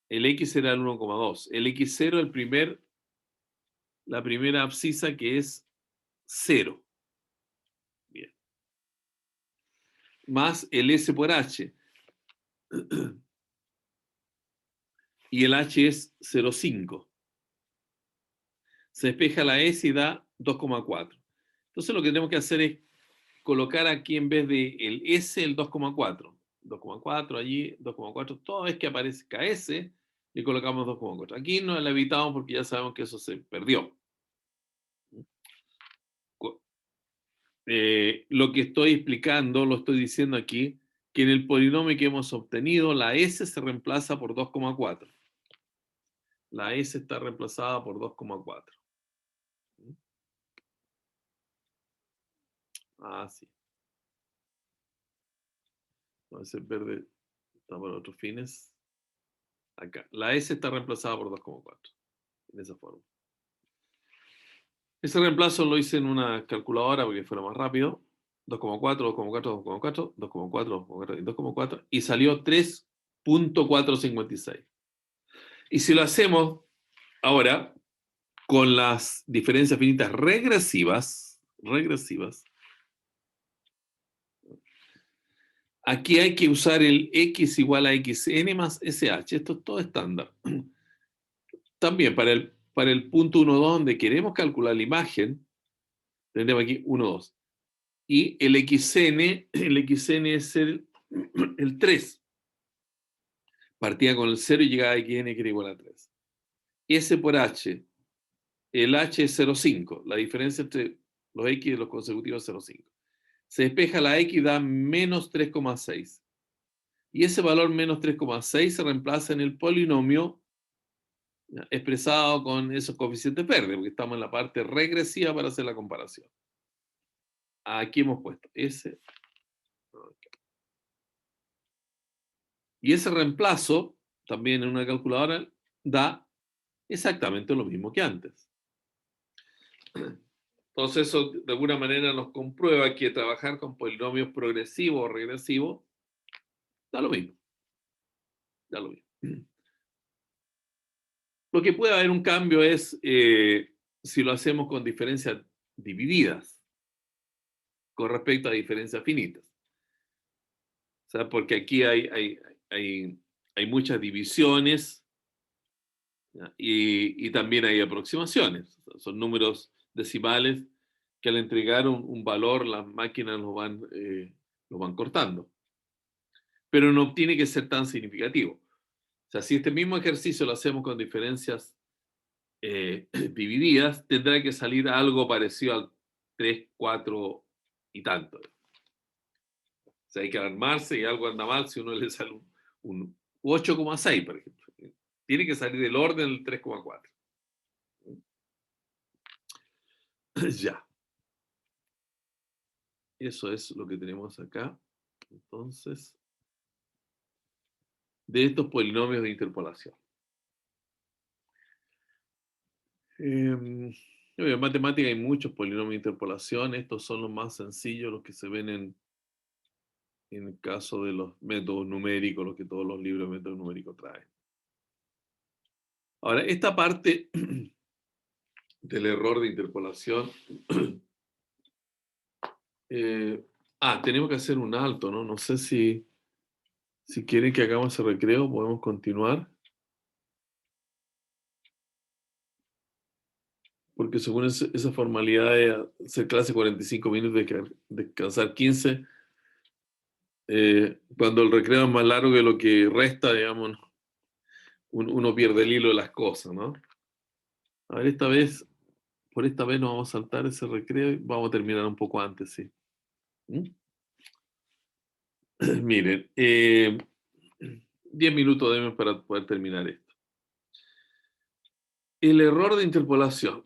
el X será el 1,2. El X0, la primera abscisa que es 0. Bien. Más el S por H. Y el H es 0,5. Se despeja la S y da 2,4. Entonces lo que tenemos que hacer es colocar aquí en vez de el S el 2,4. 2,4 allí, 2,4. Toda vez que aparezca S, le colocamos 2,4. Aquí no la evitamos porque ya sabemos que eso se perdió. lo que estoy explicando, lo estoy diciendo aquí, que en el polinomio que hemos obtenido, la S se reemplaza por 2,4. La S está reemplazada por 2,4. Ah, sí. Entonces verde está para otros fines. Acá. La S está reemplazada por 2,4. En esa forma. Ese reemplazo lo hice en una calculadora porque fuera más rápido. 2,4, 2,4, 2,4, 2,4, 2,4 y 2,4. Y salió 3,456. Y si lo hacemos ahora con las diferencias finitas regresivas, aquí hay que usar el x igual a xn más sh. Esto es todo estándar. También para el punto 1, 2, donde queremos calcular la imagen, tendremos aquí 1, 2. Y el xn es el 3. Partía con el 0 y llegaba a xn que era igual a 3. S por h, el h es 0,5. La diferencia entre los x y los consecutivos es 0,5. Se despeja la x, da menos 3,6. Y ese valor menos 3,6 se reemplaza en el polinomio expresado con esos coeficientes verdes, porque estamos en la parte regresiva para hacer la comparación. Aquí hemos puesto S. Y ese reemplazo, también en una calculadora, da exactamente lo mismo que antes. Entonces eso de alguna manera nos comprueba que trabajar con polinomios progresivos o regresivos da lo mismo. Da lo mismo. Lo que puede haber un cambio es si lo hacemos con diferencias divididas con respecto a diferencias finitas. O sea, porque aquí hay muchas divisiones, ¿ya? Y también hay aproximaciones. Son números decimales que al entregar un valor las máquinas lo van cortando. Pero no tiene que ser tan significativo. O sea, si este mismo ejercicio lo hacemos con diferencias divididas, tendrá que salir algo parecido al 3, 4 y tanto. O sea, hay que alarmarse y algo anda mal si uno le sale un 8,6, por ejemplo. Tiene que salir del orden del 3,4. Ya. Eso es lo que tenemos acá. Entonces, de estos polinomios de interpolación. En matemática hay muchos polinomios de interpolación. Estos son los más sencillos, los que se ven en el caso de los métodos numéricos, los que todos los libros de métodos numéricos traen. Ahora, esta parte del error de interpolación. Tenemos que hacer un alto, ¿no? No sé si quieren que hagamos ese recreo, podemos continuar. Porque según esa formalidad de hacer clase 45 minutos, descansar 15, cuando el recreo es más largo que lo que resta, digamos, uno pierde el hilo de las cosas, ¿no? A ver, por esta vez nos vamos a saltar ese recreo y vamos a terminar un poco antes, sí. Miren, 10 minutos deben para poder terminar esto. El error de interpolación.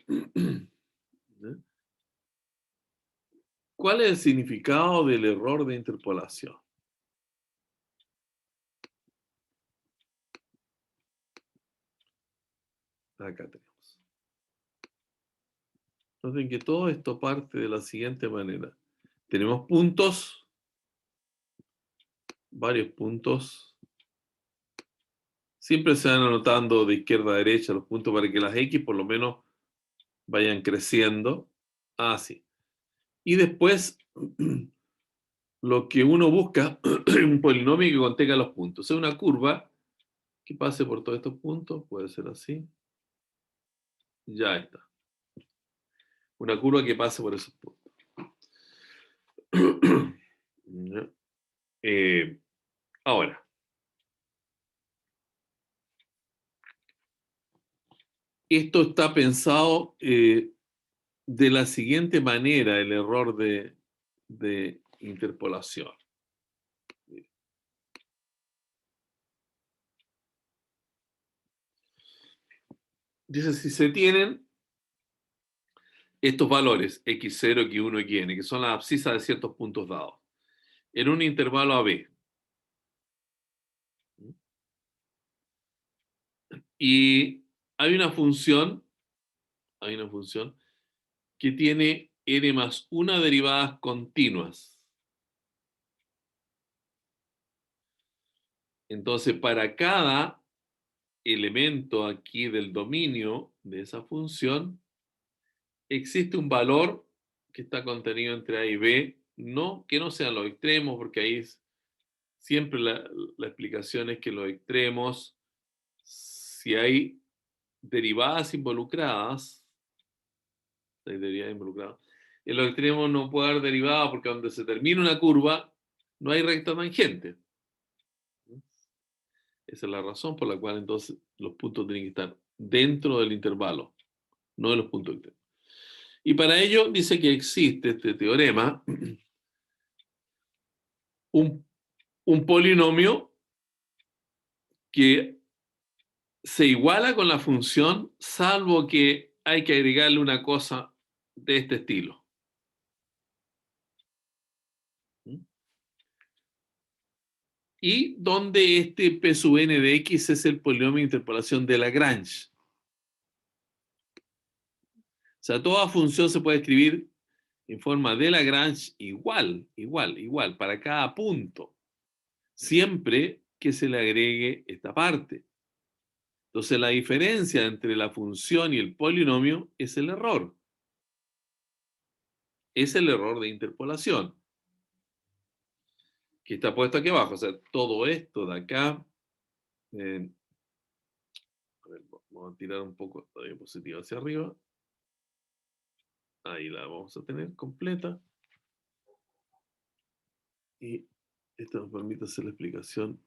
¿Cuál es el significado del error de interpolación? Acá tenemos. Noten que todo esto parte de la siguiente manera. Tenemos puntos, varios puntos. Siempre se van anotando de izquierda a derecha los puntos para que las X por lo menos vayan creciendo. Así. Y después, lo que uno busca es un polinomio que contenga los puntos. O sea, una curva que pase por todos estos puntos, puede ser así. Ya está. Una curva que pase por esos puntos. Ahora, esto está pensado de la siguiente manera, el error de de interpolación. Dice, si se tienen estos valores, x0, x1, xn, que son las abscisas de ciertos puntos dados, en un intervalo AB, y hay una función que tiene n más una derivadas continuas. Entonces, para cada elemento aquí del dominio de esa función, existe un valor que está contenido entre A y B, que no sean los extremos, porque ahí siempre la explicación es que los extremos, si hay derivadas involucradas, en los extremos no puede haber derivada porque donde se termina una curva no hay recta tangente. Esa es la razón por la cual entonces los puntos tienen que estar dentro del intervalo, no de los puntos extremos. Y para ello dice que existe este teorema, un polinomio que se iguala con la función, salvo que hay que agregarle una cosa de este estilo. Y donde este P sub n de x es el polinomio de interpolación de Lagrange. O sea, toda función se puede escribir en forma de Lagrange igual, para cada punto, siempre que se le agregue esta parte. Entonces, la diferencia entre la función y el polinomio es el error. Es el error de interpolación, que está puesto aquí abajo. O sea, todo esto de acá. A ver, vamos a tirar un poco la diapositiva hacia arriba. Ahí la vamos a tener completa. Y esto nos permite hacer la explicación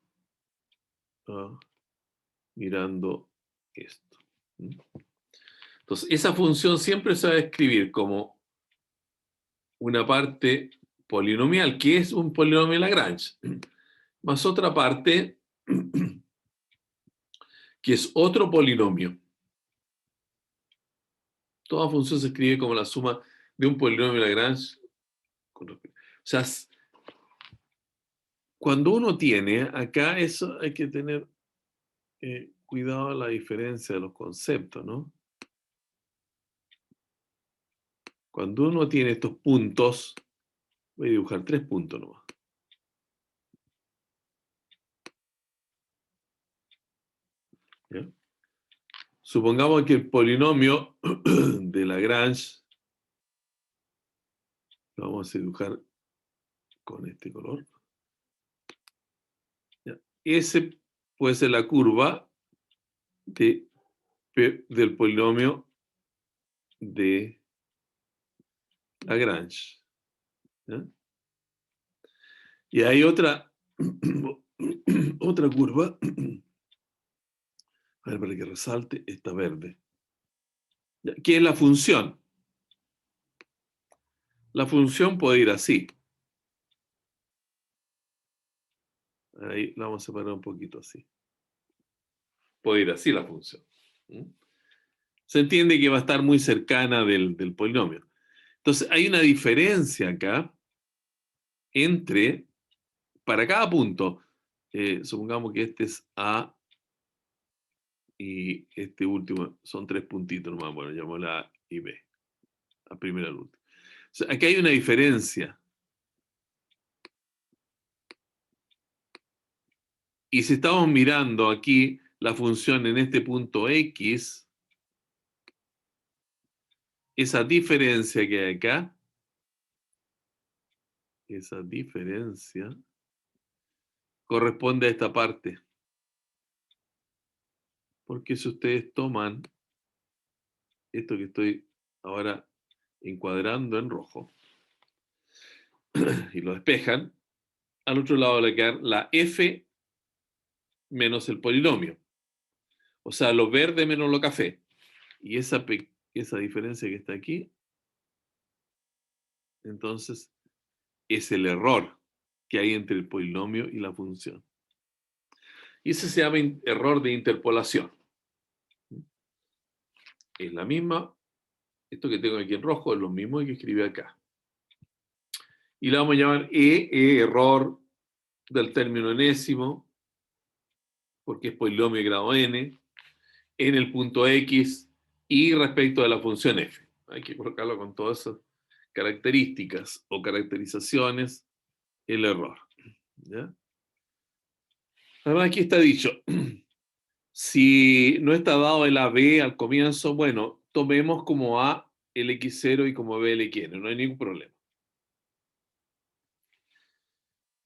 mirando esto. Entonces, esa función siempre se va a escribir como una parte polinomial, que es un polinomio Lagrange, más otra parte que es otro polinomio. Toda función se escribe como la suma de un polinomio Lagrange. O sea, cuando uno tiene, acá eso hay que tener cuidado a la diferencia de los conceptos, ¿no? Cuando uno tiene estos puntos, voy a dibujar 3 puntos nomás. ¿Ya? Supongamos que el polinomio de Lagrange lo vamos a dibujar con este color. ¿Ya? Ese puede ser la curva del polinomio de Lagrange. ¿Ya? Y hay otra curva, a ver, para que resalte esta verde, ¿ya? Que es la función. La función puede ir así. Ahí la vamos a separar un poquito así. Puede ir así la función. Se entiende que va a estar muy cercana del polinomio. Entonces, hay una diferencia acá entre, para cada punto, supongamos que este es A y este último son 3 puntitos nomás, bueno, llamémoslo A y B, a primera al último. O sea, aquí hay una diferencia. Y si estamos mirando aquí la función en este punto X, esa diferencia que hay acá, esa diferencia corresponde a esta parte. Porque si ustedes toman esto que estoy ahora encuadrando en rojo y lo despejan, al otro lado le queda la f menos el polinomio. O sea, lo verde menos lo café. Y esa diferencia que está aquí, entonces, es el error que hay entre el polinomio y la función. Y ese se llama error de interpolación. Es la misma, esto que tengo aquí en rojo es lo mismo que escribí acá. Y la vamos a llamar error del término enésimo, porque es polinomio de grado n, en el punto x y respecto de la función f. Hay que colocarlo con todas esas características o caracterizaciones, el error. ¿Ya? Además, aquí está dicho, si no está dado el AB al comienzo, bueno, tomemos como A el X0 y como B el XN, no hay ningún problema.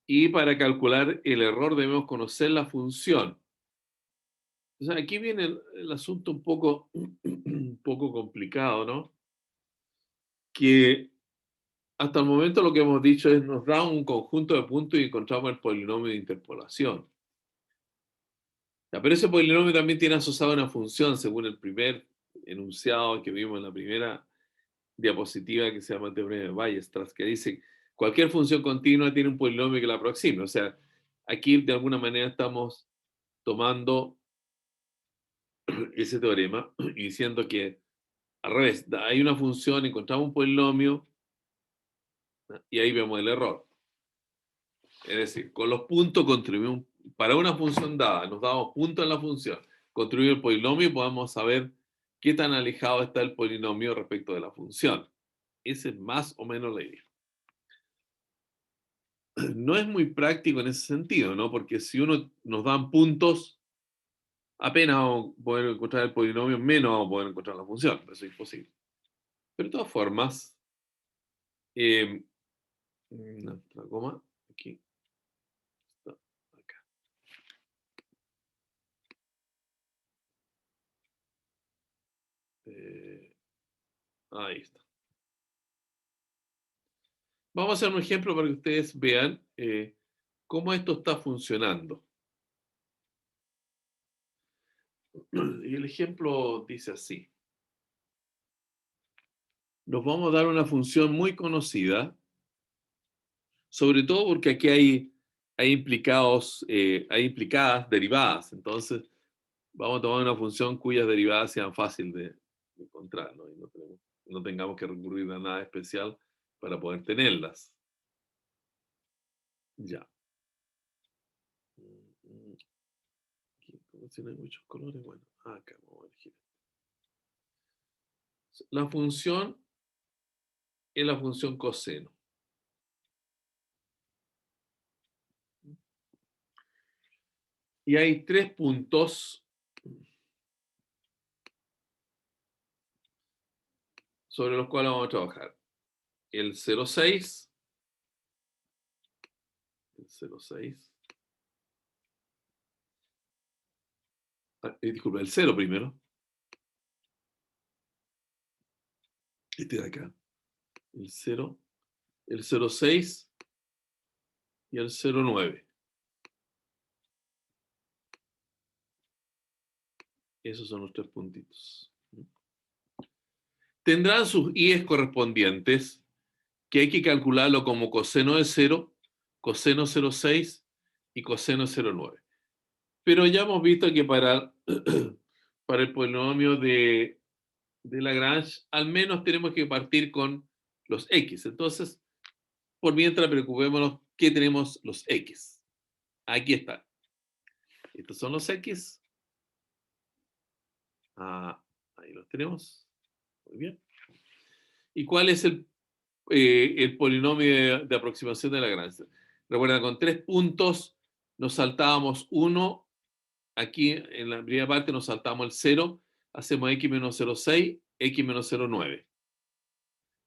Y para calcular el error debemos conocer la función. O sea, aquí viene el asunto un poco complicado, ¿no? Que hasta el momento lo que hemos dicho es nos da un conjunto de puntos y encontramos el polinomio de interpolación. Ya, pero ese polinomio también tiene asociado una función, según el primer enunciado que vimos en la primera diapositiva que se llama teorema de Weierstrass, que dice cualquier función continua tiene un polinomio que la aproxime. O sea, aquí de alguna manera estamos tomando ese teorema y diciendo que al revés, hay una función, encontramos un polinomio y ahí vemos el error. Es decir, con los puntos contribuimos, para una función dada, nos damos puntos en la función, construir el polinomio y podemos saber qué tan alejado está el polinomio respecto de la función. Esa es más o menos la idea. No es muy práctico en ese sentido, ¿no? Porque si uno nos dan puntos, apenas vamos a poder encontrar el polinomio, menos vamos a poder encontrar la función. Eso es imposible. Pero de todas formas, otra coma, aquí, está, acá. Ahí está. Vamos a hacer un ejemplo para que ustedes vean cómo esto está funcionando. Y el ejemplo dice así. Nos vamos a dar una función muy conocida, sobre todo porque aquí hay implicadas derivadas. Entonces, vamos a tomar una función cuyas derivadas sean fáciles de encontrar, ¿no? Y no tengamos que recurrir a nada especial para poder tenerlas. Ya. Aquí, como si no hay muchos colores, bueno, acá vamos a elegir. La función es la función coseno. Y hay 3 puntos sobre los cuales vamos a trabajar. El 0,6, el 0,6, disculpa, el 0 primero, este de acá, el 0, el 0,6 y el 0,9. Esos son los 3 puntitos. Tendrán sus i's correspondientes, que hay que calcularlo como coseno de 0, coseno 0,6 y coseno 0,9. Pero ya hemos visto que para el polinomio de Lagrange, al menos tenemos que partir con los x. Entonces, por mientras, preocupémonos que tenemos los x. Aquí están. Estos son los x. Ahí los tenemos. Muy bien. ¿Y cuál es el polinomio de aproximación de Lagrange? Recuerda, con 3 puntos nos saltábamos 1. Aquí en la primera parte nos saltamos el 0. Hacemos x menos 0,6, x menos 0,9.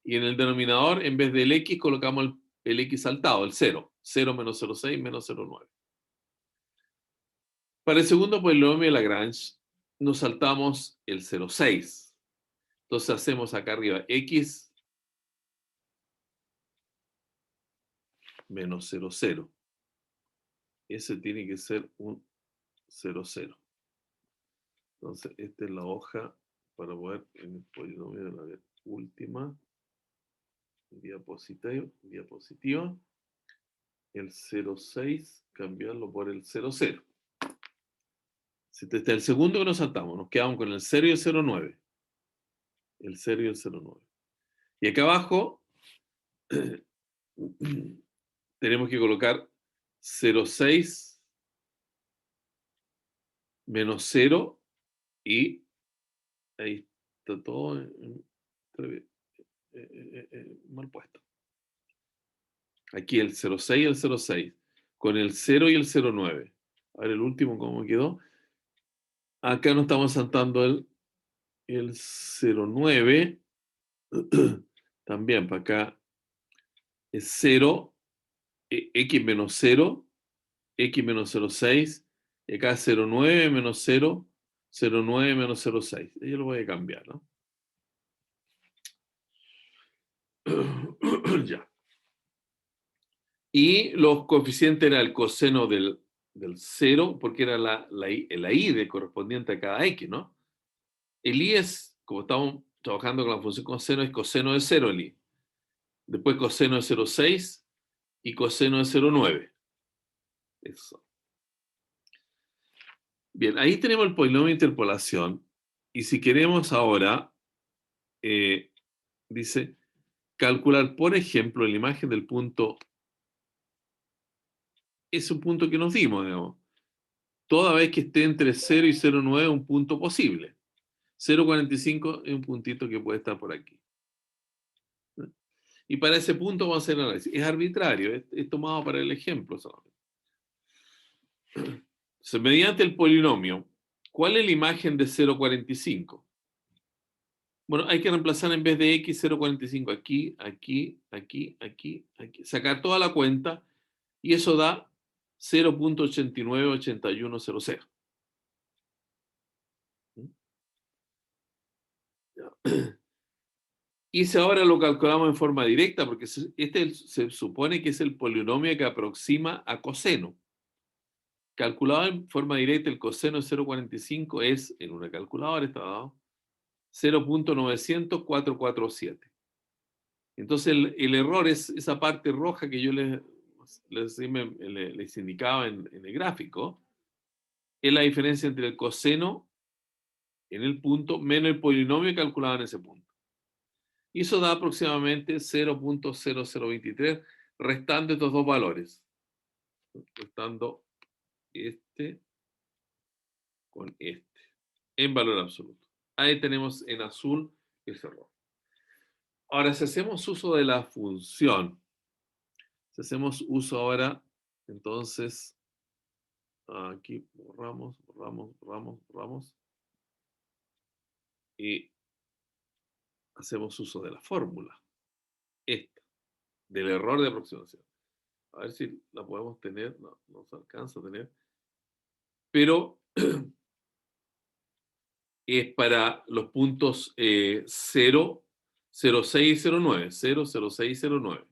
Y en el denominador, en vez del x, colocamos el x saltado, el 0. 0 menos 0,6 menos 0,9. Para el segundo polinomio de Lagrange, nos saltamos el 0,6. Entonces hacemos acá arriba x menos 0,0. Ese tiene que ser un 0,0. Entonces, esta es la hoja para poder, en el polinomio de la última diapositiva. el 0,6, cambiarlo por el 0,0. Este es el segundo que nos saltamos. Nos quedamos con el 0 y el 0,9. El 0 y el 0,9. Y acá abajo tenemos que colocar 0,6 menos 0 y ahí está todo mal puesto. Aquí el 0,6 y el 0,6 con el 0 y el 0,9. A ver el último cómo quedó. Acá nos estamos saltando el 0,9. También para acá es 0, x menos 0, x menos 0,6, y acá 0,9 menos 0, 0,9 menos 0,6. Yo lo voy a cambiar, ¿no? Ya. Y los coeficientes era el coseno del 0, porque era la i de correspondiente a cada x, ¿no? El i es, como estamos trabajando con la función coseno, es coseno de 0 el i. Después coseno de 0,6 y coseno de 0,9. Eso. Bien, ahí tenemos el polinomio de interpolación. Y si queremos ahora, dice, calcular, por ejemplo, la imagen del punto, es un punto que nos dimos, digamos. Toda vez que esté entre 0 y 0,9 es un punto posible. 0,45 es un puntito que puede estar por aquí. Y para ese punto vamos a hacer el análisis. Es arbitrario, es tomado para el ejemplo solamente. Entonces, mediante el polinomio, ¿cuál es la imagen de 0,45? Bueno, hay que reemplazar en vez de x 0,45 aquí, aquí, aquí, aquí, aquí. Sacar toda la cuenta y eso da 0,898100. Y si ahora lo calculamos en forma directa, porque este se supone que es el polinomio que aproxima a coseno. Calculado en forma directa, el coseno de 0,45 es, en una calculadora está dado, 0,900447. Entonces el error es esa parte roja que yo les indicaba en el gráfico, es la diferencia entre el coseno en el punto menos el polinomio calculado en ese punto. Y eso da aproximadamente 0,0023, restando estos dos valores. Restando este con este, en valor absoluto. Ahí tenemos en azul ese error. Ahora, si hacemos uso de la función, si hacemos uso ahora, entonces, aquí borramos, y hacemos uso de la fórmula, esta, del error de aproximación. A ver si la podemos tener, no se alcanza a tener, pero es para los puntos 0, 0,6 y 0,9, 0, 0,6 y 0,9.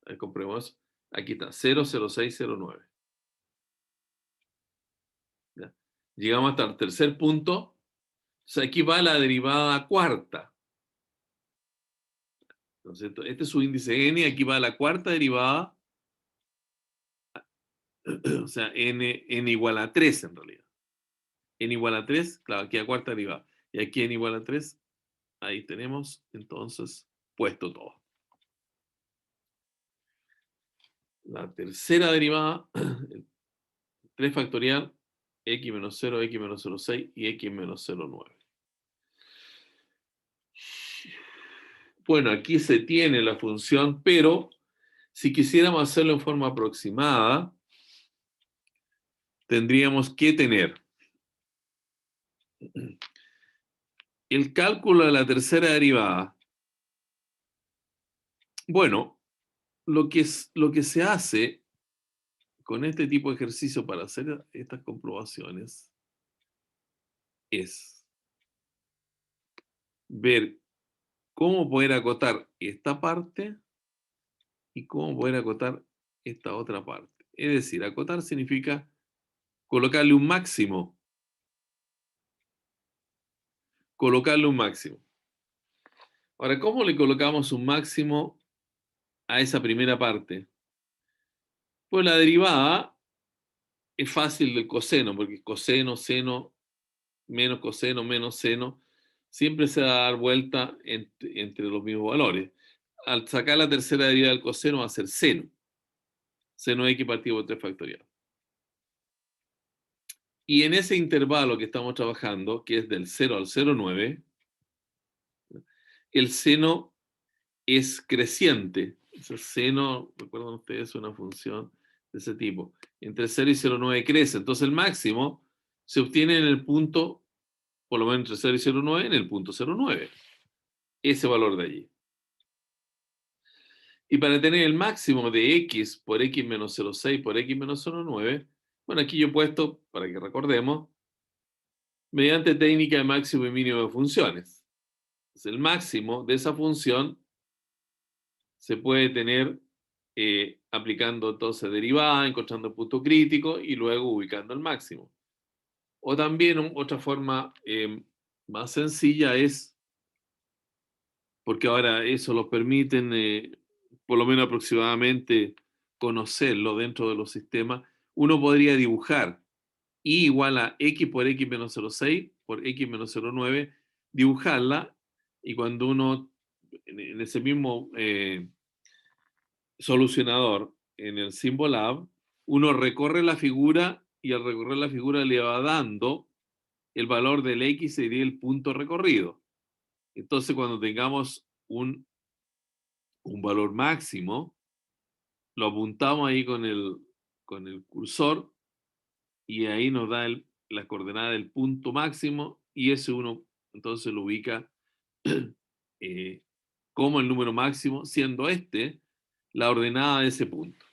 Ahí comprobemos, aquí está, 0, 0,6, 0,9. ¿Ya? Llegamos hasta el tercer punto, o sea, aquí va la derivada cuarta. ¿No es cierto? Este es su índice n, aquí va la cuarta derivada, o sea, n igual a 3 en realidad. N igual a 3, claro, aquí a cuarta derivada. Y aquí n igual a 3, ahí tenemos entonces puesto todo. La tercera derivada, 3 factorial, x menos 0, x menos 0,6 y x menos 0,9. Bueno, aquí se tiene la función, pero si quisiéramos hacerlo en forma aproximada, tendríamos que tener el cálculo de la tercera derivada. Bueno, lo que se hace con este tipo de ejercicio para hacer estas comprobaciones es ver cómo poder acotar esta parte y cómo poder acotar esta otra parte. Es decir, acotar significa colocarle un máximo. Colocarle un máximo. Ahora, ¿cómo le colocamos un máximo a esa primera parte? Pues la derivada es fácil del coseno, porque coseno, seno, menos seno, siempre se va a dar vuelta entre los mismos valores. Al sacar la tercera derivada del coseno va a ser seno. Seno x partido por 3 factorial. Y en ese intervalo que estamos trabajando, que es del 0 al 0,9, el seno es creciente. Ese seno, recuerdan ustedes, es una función de ese tipo. Entre 0 y 0,9 crece. Entonces el máximo se obtiene en el punto, por lo menos entre 0 y 0,9, en el punto 0,9. Ese valor de allí. Y para tener el máximo de x por x menos 0,6 por x menos 0,9, bueno, aquí yo he puesto, para que recordemos, mediante técnica de máximo y mínimo de funciones. Entonces, el máximo de esa función se puede tener aplicando entonces derivada, encontrando el punto crítico y luego ubicando el máximo. O también otra forma más sencilla es, porque ahora eso lo permiten, por lo menos aproximadamente, conocerlo dentro de los sistemas, uno podría dibujar y igual a x por x menos 0,6 por x menos 0,9, dibujarla, y cuando uno, en ese mismo solucionador, en el Symbolab, uno recorre la figura y al recorrer la figura le va dando el valor del x sería el punto recorrido. Entonces, cuando tengamos un valor máximo, lo apuntamos ahí con el cursor y ahí nos da la coordenada del punto máximo y ese uno entonces lo ubica como el número máximo, siendo este la ordenada de ese punto.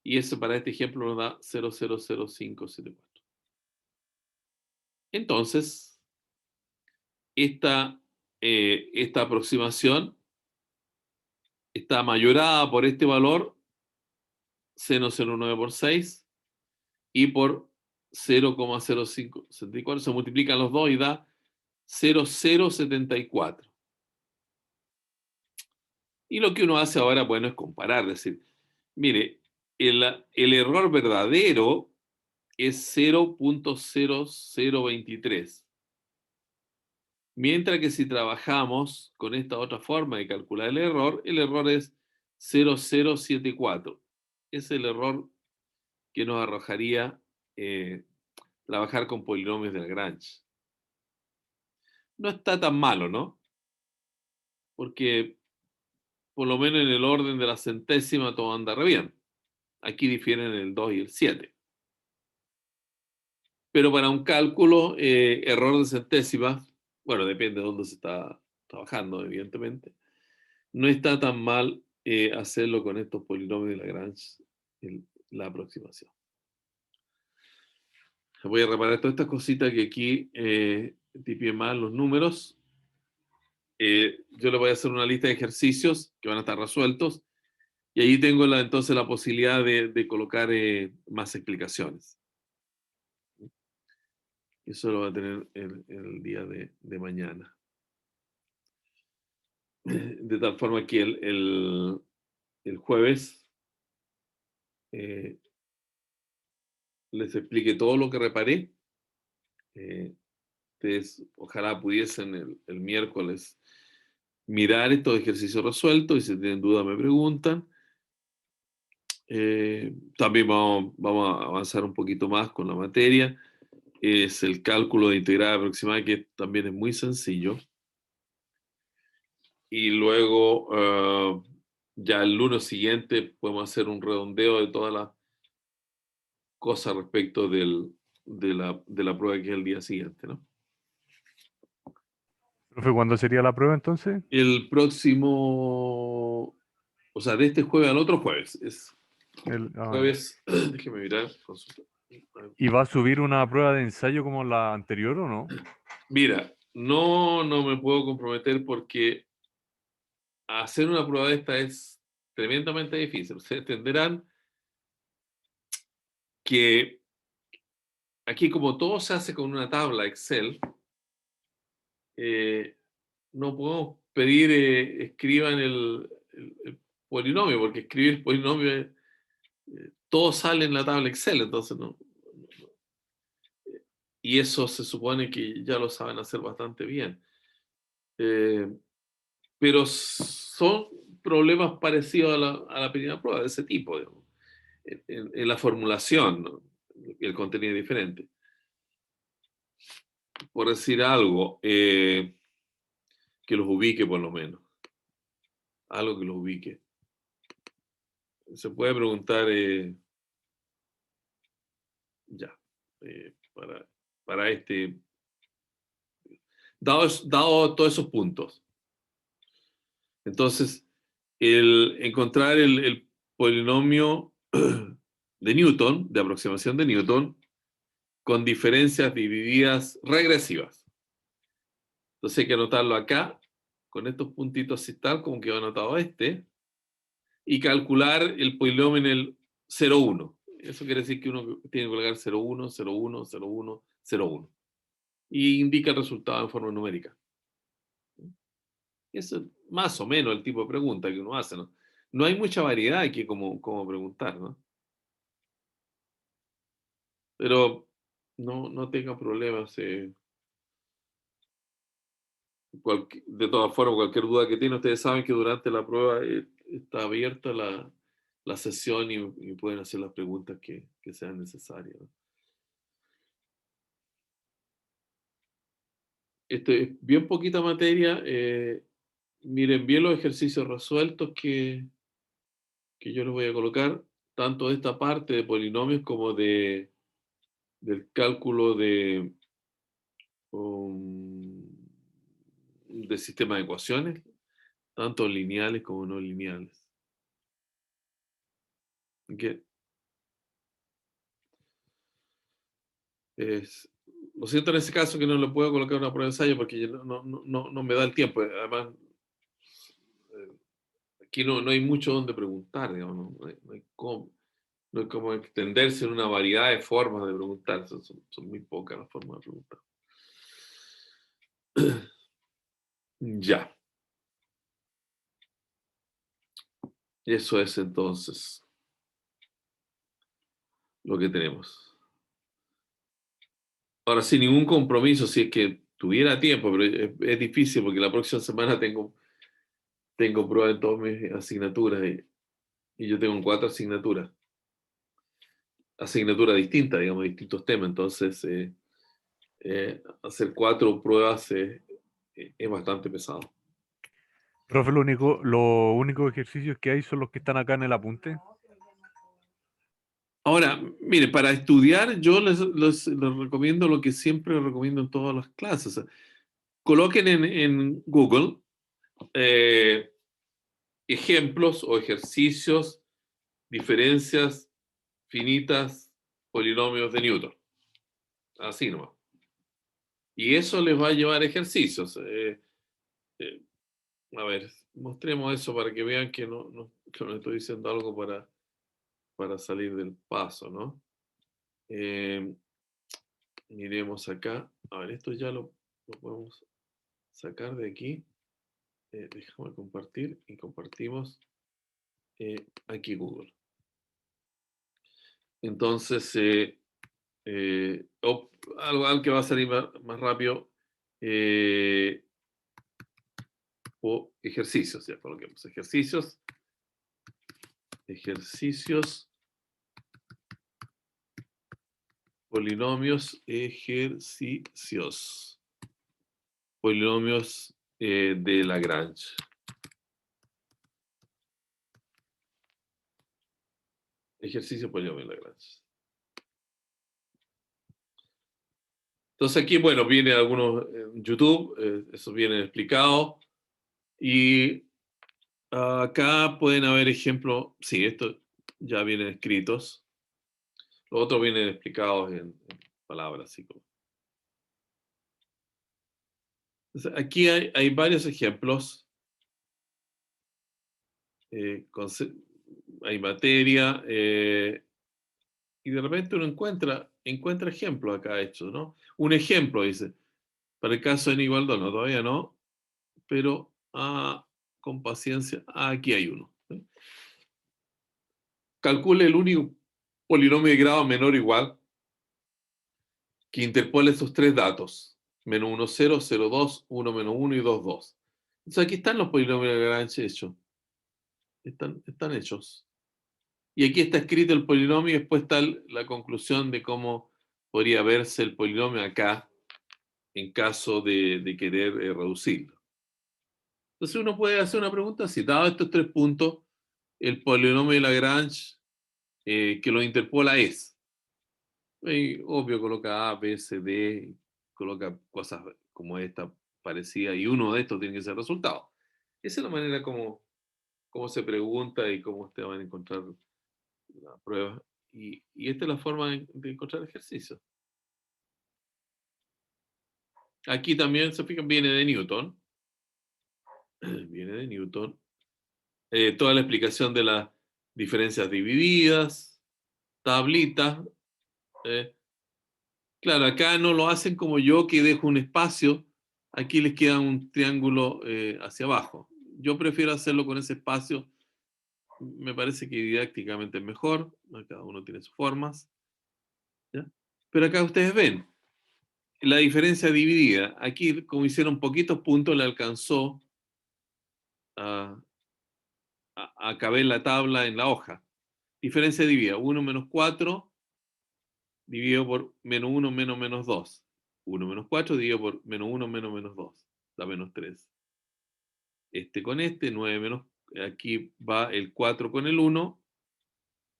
Y eso para este ejemplo nos da 0,00574. Entonces, esta aproximación está mayorada por este valor, seno 0,9 por 6, y por 0,0574. Se multiplican los dos y da 0,074. Y lo que uno hace ahora, bueno, es comparar, es decir, mire, el error verdadero es 0,0023. Mientras que si trabajamos con esta otra forma de calcular el error es 0,074. Es el error que nos arrojaría trabajar con polinomios de Lagrange. No está tan malo, ¿no? Porque por lo menos en el orden de la centésima todo anda re bien. Aquí difieren el 2 y el 7. Pero para un cálculo, error de centésima, bueno, depende de dónde se está trabajando, evidentemente, no está tan mal hacerlo con estos polinomios de Lagrange, la aproximación. Voy a reparar todas estas cositas que aquí tipié mal los números. Yo le voy a hacer una lista de ejercicios que van a estar resueltos y ahí tengo entonces la posibilidad de colocar más explicaciones. Eso lo va a tener el día de mañana. De tal forma que el jueves les explique todo lo que reparé. Ustedes ojalá pudiesen el miércoles mirar estos ejercicios resueltos y si tienen dudas me preguntan. También vamos a avanzar un poquito más con la materia. Es el cálculo de integrada aproximada, que también es muy sencillo. Y luego, ya el lunes siguiente, podemos hacer un redondeo de todas las cosas respecto de la prueba que es el día siguiente, ¿no? Profe, ¿cuándo sería la prueba entonces? El próximo, o sea, de este jueves al otro jueves. Es Ya. jueves, déjeme mirar. Consulta. ¿Y va a subir una prueba de ensayo como la anterior o no? Mira, no me puedo comprometer porque hacer una prueba de esta es tremendamente difícil. Ustedes entenderán que aquí, como todo se hace con una tabla Excel, no podemos pedir escriban el polinomio, porque escribir el polinomio todo sale en la tabla Excel, entonces no. Y eso se supone que ya lo saben hacer bastante bien. Pero son problemas parecidos a la primera prueba, de ese tipo, digamos, en la formulación, ¿no? El contenido es diferente. Por decir algo, que los ubique por lo menos. Algo que los ubique. Se puede preguntar, ya, para este, dado todos esos puntos. Entonces, encontrar el polinomio de Newton, de aproximación de Newton, con diferencias divididas regresivas. Entonces hay que anotarlo acá, con estos puntitos así tal como quedó anotado este, y calcular el polinomio en el 0,1. Eso quiere decir que uno tiene que colocar 0,1, 0,1, 0,1, 0,1. Y indica el resultado en forma numérica. Eso es más o menos el tipo de pregunta que uno hace, ¿no? No hay mucha variedad aquí como preguntar, ¿no? Pero no tengan problemas. De todas formas, cualquier duda que tienen, ustedes saben que durante la prueba está abierta la sesión y pueden hacer las preguntas que sean necesarias, ¿no? Esto es bien poquita materia. Miren bien los ejercicios resueltos que yo les voy a colocar, tanto de esta parte de polinomios como del cálculo um, de sistema de ecuaciones, tanto lineales como no lineales. ¿Okay? Lo siento en ese caso que no le puedo colocar una prueba de ensayo porque no me da el tiempo. Además, aquí no hay mucho donde preguntar, digamos, no hay como extenderse en una variedad de formas de preguntar. Son muy pocas las formas de preguntar. Ya. Eso es entonces lo que tenemos. Ahora, sin ningún compromiso, si es que tuviera tiempo, pero es difícil porque la próxima semana tengo pruebas en todas mis asignaturas y yo tengo 4 asignaturas distintas, digamos, distintos temas. Entonces, hacer 4 pruebas es bastante pesado. Profe, los únicos ejercicios que hay son los que están acá en el apunte. Ahora, mire, para estudiar yo les recomiendo lo que siempre recomiendo en todas las clases. O sea, coloquen en Google ejemplos o ejercicios, diferencias finitas, polinomios de Newton. Así nomás. Y eso les va a llevar ejercicios. A ver, mostremos eso para que vean que que no estoy diciendo algo para salir del paso, ¿no? Miremos acá. A ver, esto ya lo podemos sacar de aquí. Déjame compartir y compartimos aquí Google. Entonces, algo que va a salir más rápido, o ejercicios, ya coloquemos ejercicios, polinomios, polinomios de Lagrange. Ejercicio polinomio de Lagrange. Entonces aquí, bueno, viene algunos en YouTube, eso viene explicado. Y acá pueden haber ejemplos, sí, esto ya vienen escritos. Los otros vienen explicados en palabras. Así como. Entonces, aquí hay varios ejemplos. Hay materia. Y de repente uno encuentra ejemplos acá hechos, ¿no? Un ejemplo, dice, para el caso de n igual 2, no, todavía no, pero con paciencia, aquí hay uno. ¿Sí? calcule el único polinomio de grado menor o igual que interpole esos tres datos. Menos 1, 0, 0, 2, 1, menos 1 y 2, 2. Entonces aquí están los polinomios de Lagrange hechos. Están hechos. Y aquí está escrito el polinomio y después está la conclusión de cómo podría verse el polinomio acá en caso de querer reducirlo. Entonces uno puede hacer una pregunta así, dado estos tres puntos, el polinomio de Lagrange que lo interpola es. Y obvio, coloca A, B, C, D, coloca cosas como esta parecida, y uno de estos tiene que ser el resultado. Esa es la manera como se pregunta y cómo ustedes van a encontrar la prueba. Y esta es la forma de encontrar ejercicios. Aquí también, se fijan, viene de Newton. Viene de Newton. Toda la explicación de las diferencias divididas, tablitas. Claro, acá no lo hacen como yo, que dejo un espacio. Aquí les queda un triángulo hacia abajo. Yo prefiero hacerlo con ese espacio. Me parece que didácticamente es mejor. Cada uno tiene sus formas. ¿Ya? Pero acá ustedes ven la diferencia dividida. Aquí, como hicieron poquitos puntos, le alcanzó a caber la tabla en la hoja. Diferencia dividida. 1 menos 4 dividido por menos 1 menos menos 2. 1 menos 4 dividido por menos 1 menos menos 2. Da menos 3. Este con este, 9 menos, aquí va el 4 con el 1,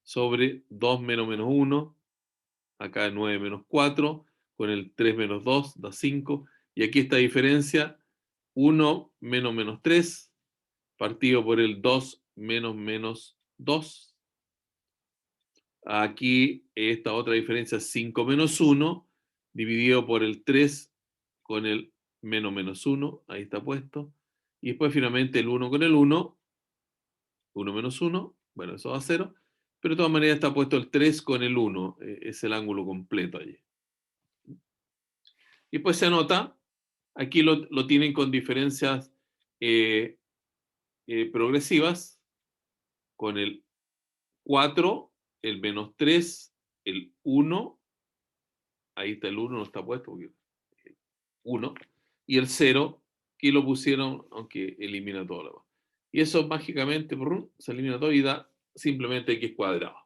sobre 2 menos menos 1, acá 9 menos 4, con el 3 menos 2 da 5, y aquí esta diferencia, 1 menos menos 3, partido por el 2 menos menos 2. Aquí esta otra diferencia, 5 menos 1, dividido por el 3 con el menos menos 1, ahí está puesto. Y después finalmente el 1 con el 1, 1 menos 1, bueno, eso va a 0, pero de todas maneras está puesto el 3 con el 1, es el ángulo completo allí. Y después se anota, aquí lo tienen con diferencias progresivas, con el 4, el menos 3, el 1, ahí está el 1, no está puesto, porque 1, y el 0, que lo pusieron, aunque elimina todo lo demás. Y eso mágicamente se elimina todo y da simplemente x cuadrado.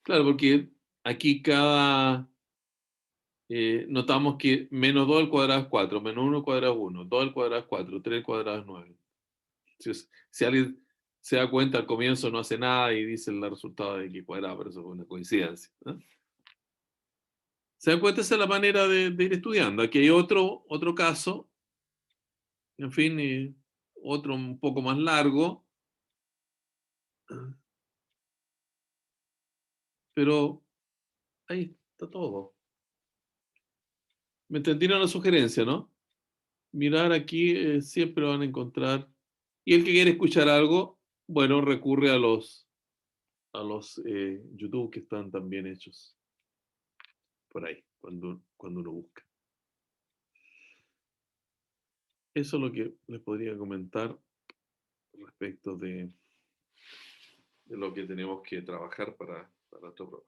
Claro, porque aquí notamos que menos 2 al cuadrado es 4, menos 1 al cuadrado es 1, 2 al cuadrado es 4, 3 al cuadrado es 9. Si alguien se da cuenta al comienzo no hace nada y dice el resultado de x cuadrado, pero eso es una coincidencia. ¿Se dan cuenta? Esa es la manera de ir estudiando. Aquí hay otro caso, en fin, otro un poco más largo, pero ahí está todo. Me entendieron la sugerencia, ¿no? Mirar aquí siempre van a encontrar. Y el que quiere escuchar algo, bueno, recurre a los YouTube que están también hechos por ahí, cuando uno busca. Eso es lo que les podría comentar respecto de lo que tenemos que trabajar para esta prueba.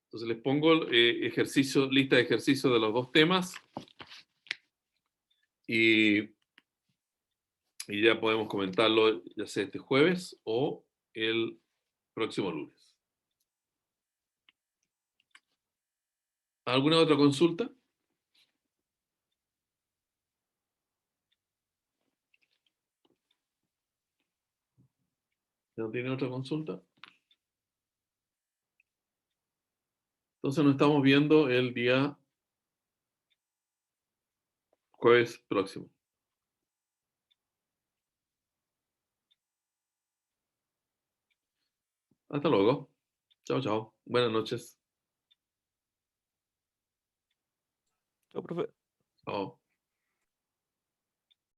Entonces les pongo lista de ejercicios de los dos temas y ya podemos comentarlo ya sea este jueves o el próximo lunes. ¿Alguna otra consulta? ¿No tiene otra consulta? Entonces nos estamos viendo el día jueves próximo. Hasta luego. Chao, chao. Buenas noches. Chao, profe. Chao.